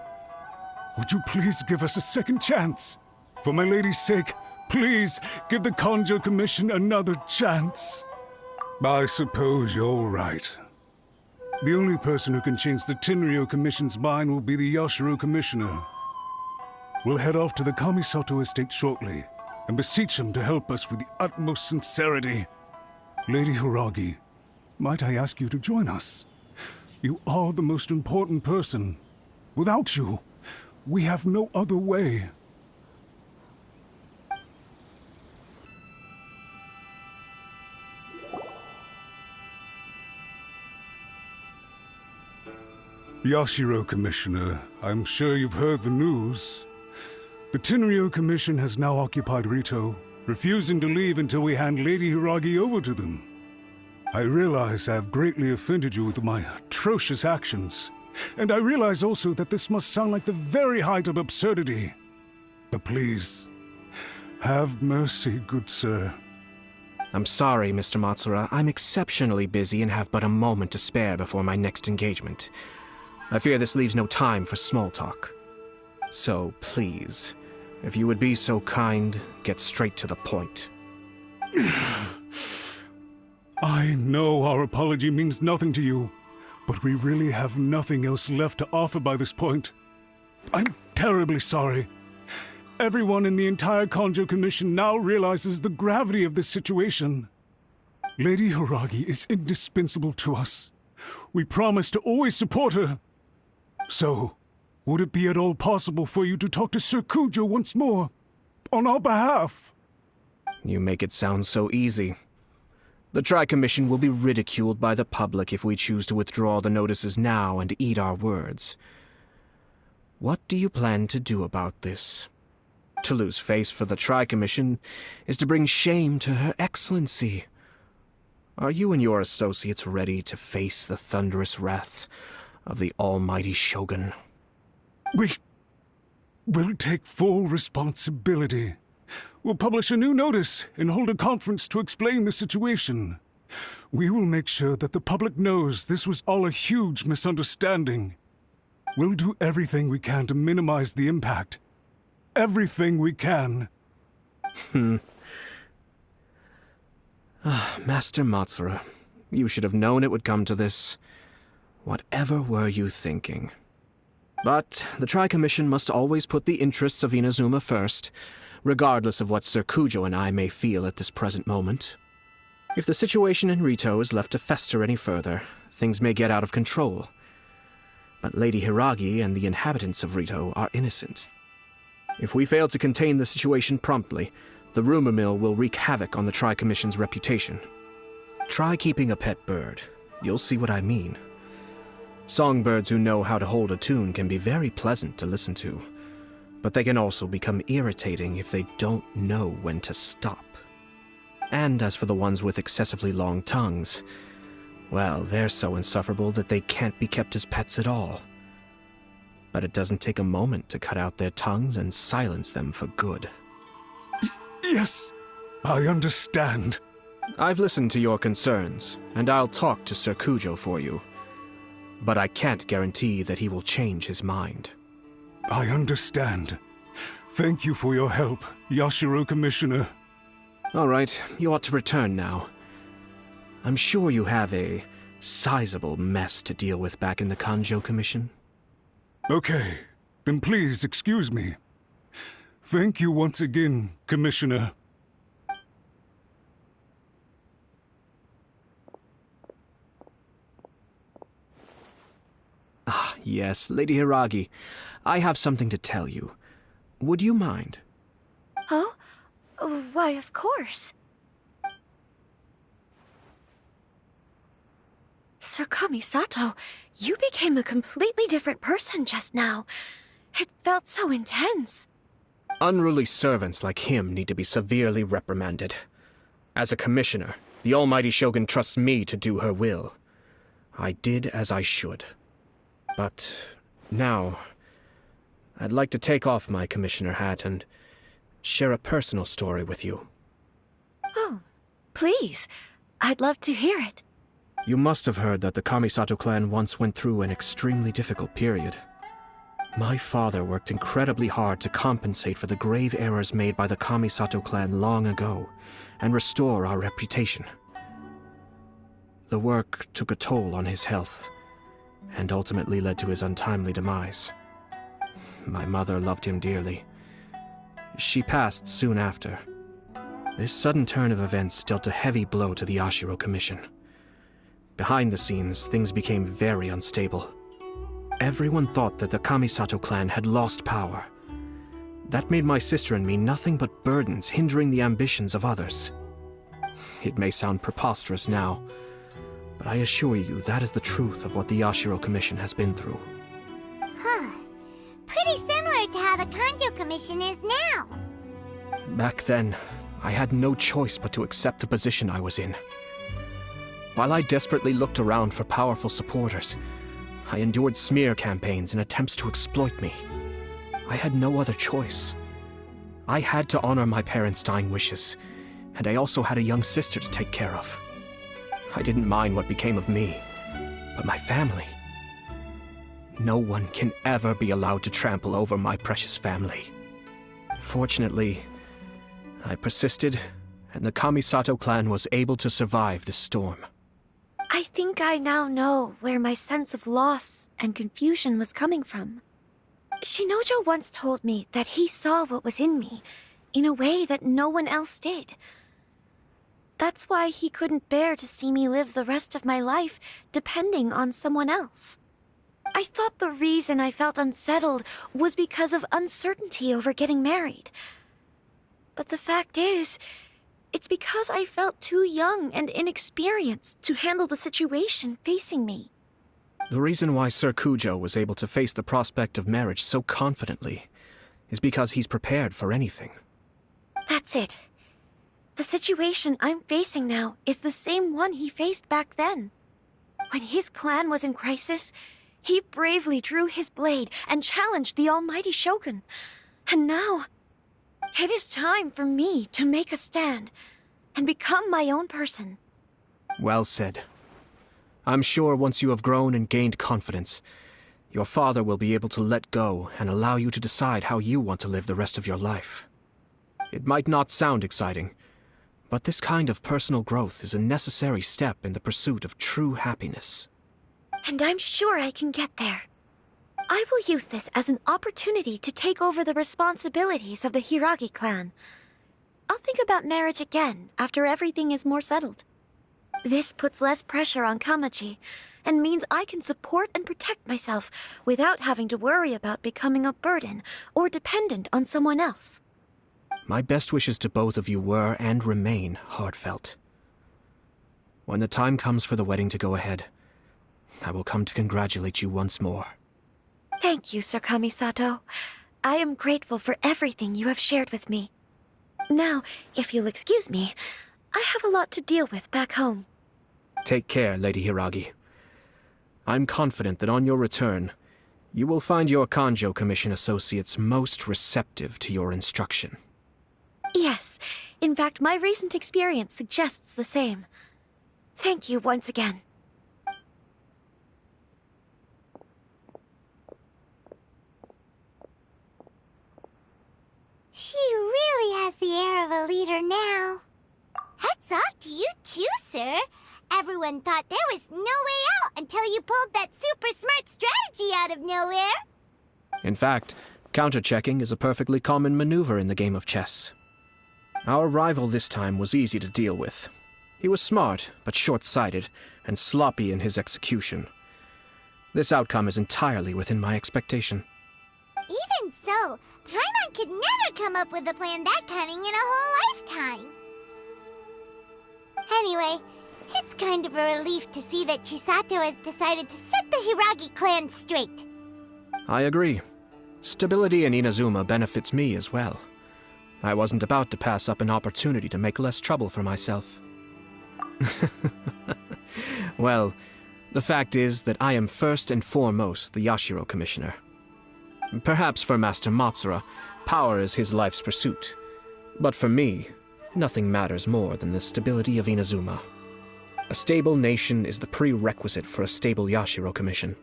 [SPEAKER 7] please give us a second chance? For my lady's sake, please give the Kanjo Commission another chance. I suppose you're right. The only person who can change the Tenryou Commission's mind will be the Yashiro Commissioner. We'll head off to the Kamisato estate shortly and beseech him to help us with the utmost sincerity. Lady Hiragi, might I ask you to join us? You are the most important person. Without you, we have no other way. Yashiro Commissioner, I'm sure you've heard the news. The Tenryou Commission has now occupied Rito, refusing to leave until we hand Lady Hiragi over to them. I realize I have greatly offended you with my atrocious actions. And I realize also that this must sound like the very height of absurdity. But please, have mercy, good sir.
[SPEAKER 6] I'm sorry, Mr. Matsura. I'm exceptionally busy and have but a moment to spare before my next engagement. I fear this leaves no time for small talk. So, please, if you would be so kind, get straight to the point.
[SPEAKER 7] I know our apology means nothing to you, but we really have nothing else left to offer by this point. I'm terribly sorry. Everyone in the entire Kanjo Commission now realizes the gravity of this situation. Lady Hiragi is indispensable to us. We promise to always support her. So, would it be at all possible for you to talk to Sir Kujo once more, on our behalf?
[SPEAKER 6] You make it sound so easy. The Tri-Commission will be ridiculed by the public if we choose to withdraw the notices now and eat our words. What do you plan to do about this? To lose face for the Tri-Commission is to bring shame to Her Excellency. Are you and your associates ready to face the thunderous wrath of the almighty Shogun?
[SPEAKER 7] We will take full responsibility. We'll publish a new notice and hold a conference to explain the situation. We will make sure that the public knows this was all a huge misunderstanding. We'll do everything we can to minimize the impact. Everything we can.
[SPEAKER 6] Master Matsura, you should have known it would come to this. Whatever were you thinking? But the Tri-Commission must always put the interests of Inazuma first, regardless of what Sir Kujo and I may feel at this present moment. If the situation in Rito is left to fester any further, things may get out of control. But Lady Hiragi and the inhabitants of Rito are innocent. If we fail to contain the situation promptly, the rumor mill will wreak havoc on the Tri-Commission's reputation. Try keeping a pet bird. You'll see what I mean. Songbirds who know how to hold a tune can be very pleasant to listen to, but they can also become irritating if they don't know when to stop. And as for the ones with excessively long tongues, well, they're so insufferable that they can't be kept as pets at all. But it doesn't take a moment to cut out their tongues and silence them for good.
[SPEAKER 7] Yes, I understand.
[SPEAKER 6] I've listened to your concerns, and I'll talk to Sir Kujo for you. But I can't guarantee that he will change his mind.
[SPEAKER 7] I understand. Thank you for your help, Yashiro Commissioner.
[SPEAKER 6] All right, you ought to return now. I'm sure you have a sizable mess to deal with back in the Kanjo Commission.
[SPEAKER 7] Okay, then please excuse me. Thank you once again, Commissioner.
[SPEAKER 6] Ah, yes, Lady Hiragi. I have something to tell you. Would you mind?
[SPEAKER 12] Oh? Why, of course. Sir Kamisato, you became a completely different person just now. It felt so intense.
[SPEAKER 6] Unruly servants like him need to be severely reprimanded. As a commissioner, the almighty Shogun trusts me to do her will. I did as I should. But now, I'd like to take off my commissioner hat and share a personal story with you.
[SPEAKER 12] Oh, please. I'd love to hear it.
[SPEAKER 6] You must have heard that the Kamisato clan once went through an extremely difficult period. My father worked incredibly hard to compensate for the grave errors made by the Kamisato clan long ago and restore our reputation. The work took a toll on his health and ultimately led to his untimely demise. My mother loved him dearly. She passed soon after. This sudden turn of events dealt a heavy blow to the Yashiro Commission. Behind the scenes, things became very unstable. Everyone thought that the Kamisato clan had lost power. That made my sister and me nothing but burdens hindering the ambitions of others. It may sound preposterous now, but I assure you that is the truth of what the Yashiro Commission has been through.
[SPEAKER 1] Huh. Pretty similar to how the Kanjo Commission is now.
[SPEAKER 6] Back then, I had no choice but to accept the position I was in. While I desperately looked around for powerful supporters, I endured smear campaigns and attempts to exploit me. I had no other choice. I had to honor my parents' dying wishes, and I also had a young sister to take care of. I didn't mind what became of me, but my family. No one can ever be allowed to trample over my precious family. Fortunately, I persisted, and the Kamisato clan was able to survive the storm.
[SPEAKER 12] I think I now know where my sense of loss and confusion was coming from. Shinojo once told me that he saw what was in me in a way that no one else did. That's why he couldn't bear to see me live the rest of my life depending on someone else. I thought the reason I felt unsettled was because of uncertainty over getting married. But the fact is, it's because I felt too young and inexperienced to handle the situation facing me.
[SPEAKER 6] The reason why Sir Kujo was able to face the prospect of marriage so confidently is because he's prepared for anything.
[SPEAKER 12] That's it. The situation I'm facing now is the same one he faced back then. When his clan was in crisis, he bravely drew his blade and challenged the almighty Shogun. And now, it is time for me to make a stand and become my own person.
[SPEAKER 6] Well said. I'm sure once you have grown and gained confidence, your father will be able to let go and allow you to decide how you want to live the rest of your life. It might not sound exciting, but this kind of personal growth is a necessary step in the pursuit of true happiness.
[SPEAKER 12] And I'm sure I can get there. I will use this as an opportunity to take over the responsibilities of the Hiragi clan. I'll think about marriage again after everything is more settled. This puts less pressure on Kamaji, and means I can support and protect myself without having to worry about becoming a burden or dependent on someone else.
[SPEAKER 6] My best wishes to both of you were and remain heartfelt. When the time comes for the wedding to go ahead, I will come to congratulate you once more.
[SPEAKER 12] Thank you, Sir Kamisato. I am grateful for everything you have shared with me. Now, if you'll excuse me, I have a lot to deal with back home.
[SPEAKER 6] Take care, Lady Hiragi. I'm confident that on your return, you will find your Kanjo Commission associates most receptive to your instruction.
[SPEAKER 12] Yes, in fact, my recent experience suggests the same. Thank you once again.
[SPEAKER 1] She really has the air of a leader now. Hats off to you too, sir. Everyone thought there was no way out until you pulled that super smart strategy out of nowhere.
[SPEAKER 6] In fact, counter-checking is a perfectly common maneuver in the game of chess. Our rival this time was easy to deal with. He was smart, but short-sighted, and sloppy in his execution. This outcome is entirely within my expectation.
[SPEAKER 1] Even so, Paimon could never come up with a plan that cunning in a whole lifetime. Anyway, it's kind of a relief to see that Chisato has decided to set the Hiragi clan straight.
[SPEAKER 6] I agree. Stability in Inazuma benefits me as well. I wasn't about to pass up an opportunity to make less trouble for myself. Well, the fact is that I am first and foremost the Yashiro Commissioner. Perhaps for Master Matsura, power is his life's pursuit. But for me, nothing matters more than the stability of Inazuma. A stable nation is the prerequisite for a stable Yashiro Commission.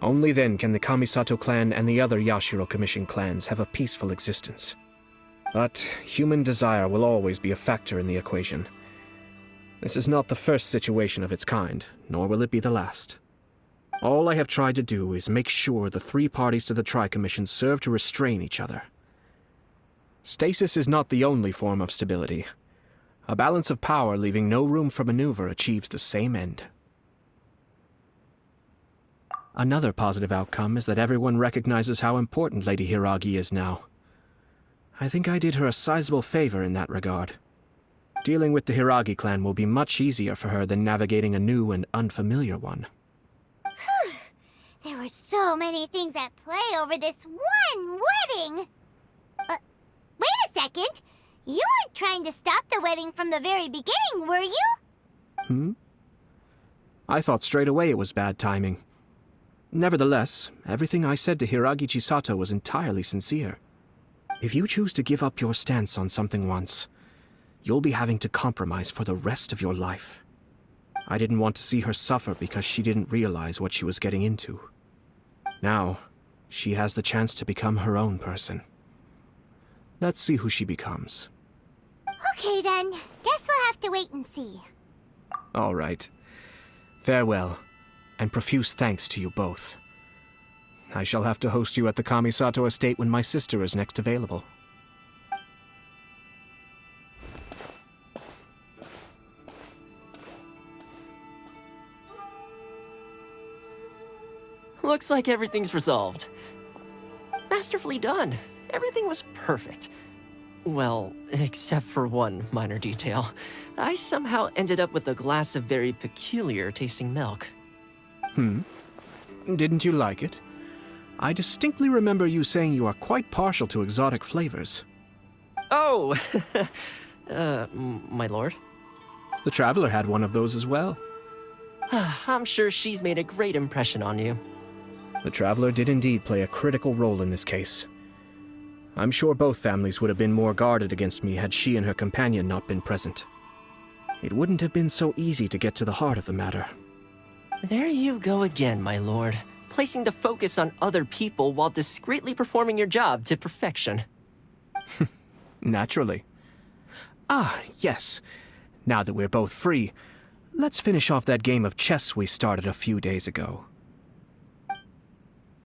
[SPEAKER 6] Only then can the Kamisato clan and the other Yashiro Commission clans have a peaceful existence. But human desire will always be a factor in the equation. This is not the first situation of its kind, nor will it be the last. All I have tried to do is make sure the three parties to the Tri-Commission serve to restrain each other. Stasis is not the only form of stability. A balance of power leaving no room for maneuver achieves the same end. Another positive outcome is that everyone recognizes how important Lady Hiragi is now. I think I did her a sizable favor in that regard. Dealing with the Hiragi clan will be much easier for her than navigating a new and unfamiliar one.
[SPEAKER 1] There were so many things at play over this one wedding! Wait a second! You weren't trying to stop the wedding from the very beginning, were you?
[SPEAKER 6] I thought straight away it was bad timing. Nevertheless, everything I said to Hiragi Chisato was entirely sincere. If you choose to give up your stance on something once, you'll be having to compromise for the rest of your life. I didn't want to see her suffer because she didn't realize what she was getting into. Now, she has the chance to become her own person. Let's see who she becomes.
[SPEAKER 1] Okay then, guess we'll have to wait and see.
[SPEAKER 6] All right. Farewell, and profuse thanks to you both. I shall have to host you at the Kamisato estate when my sister is next available.
[SPEAKER 20] Looks like everything's resolved. Masterfully done. Everything was perfect. Well, except for one minor detail. I somehow ended up with a glass of very peculiar tasting milk.
[SPEAKER 6] Didn't you like it? I distinctly remember you saying you are quite partial to exotic flavors.
[SPEAKER 20] Oh! My lord?
[SPEAKER 6] The Traveler had one of those as well.
[SPEAKER 20] I'm sure she's made a great impression on you.
[SPEAKER 6] The Traveler did indeed play a critical role in this case. I'm sure both families would have been more guarded against me had she and her companion not been present. It wouldn't have been so easy to get to the heart of the matter.
[SPEAKER 20] There you go again, my lord. Placing the focus on other people while discreetly performing your job to perfection.
[SPEAKER 6] Naturally. Ah, yes. Now that we're both free, let's finish off that game of chess we started a few days ago.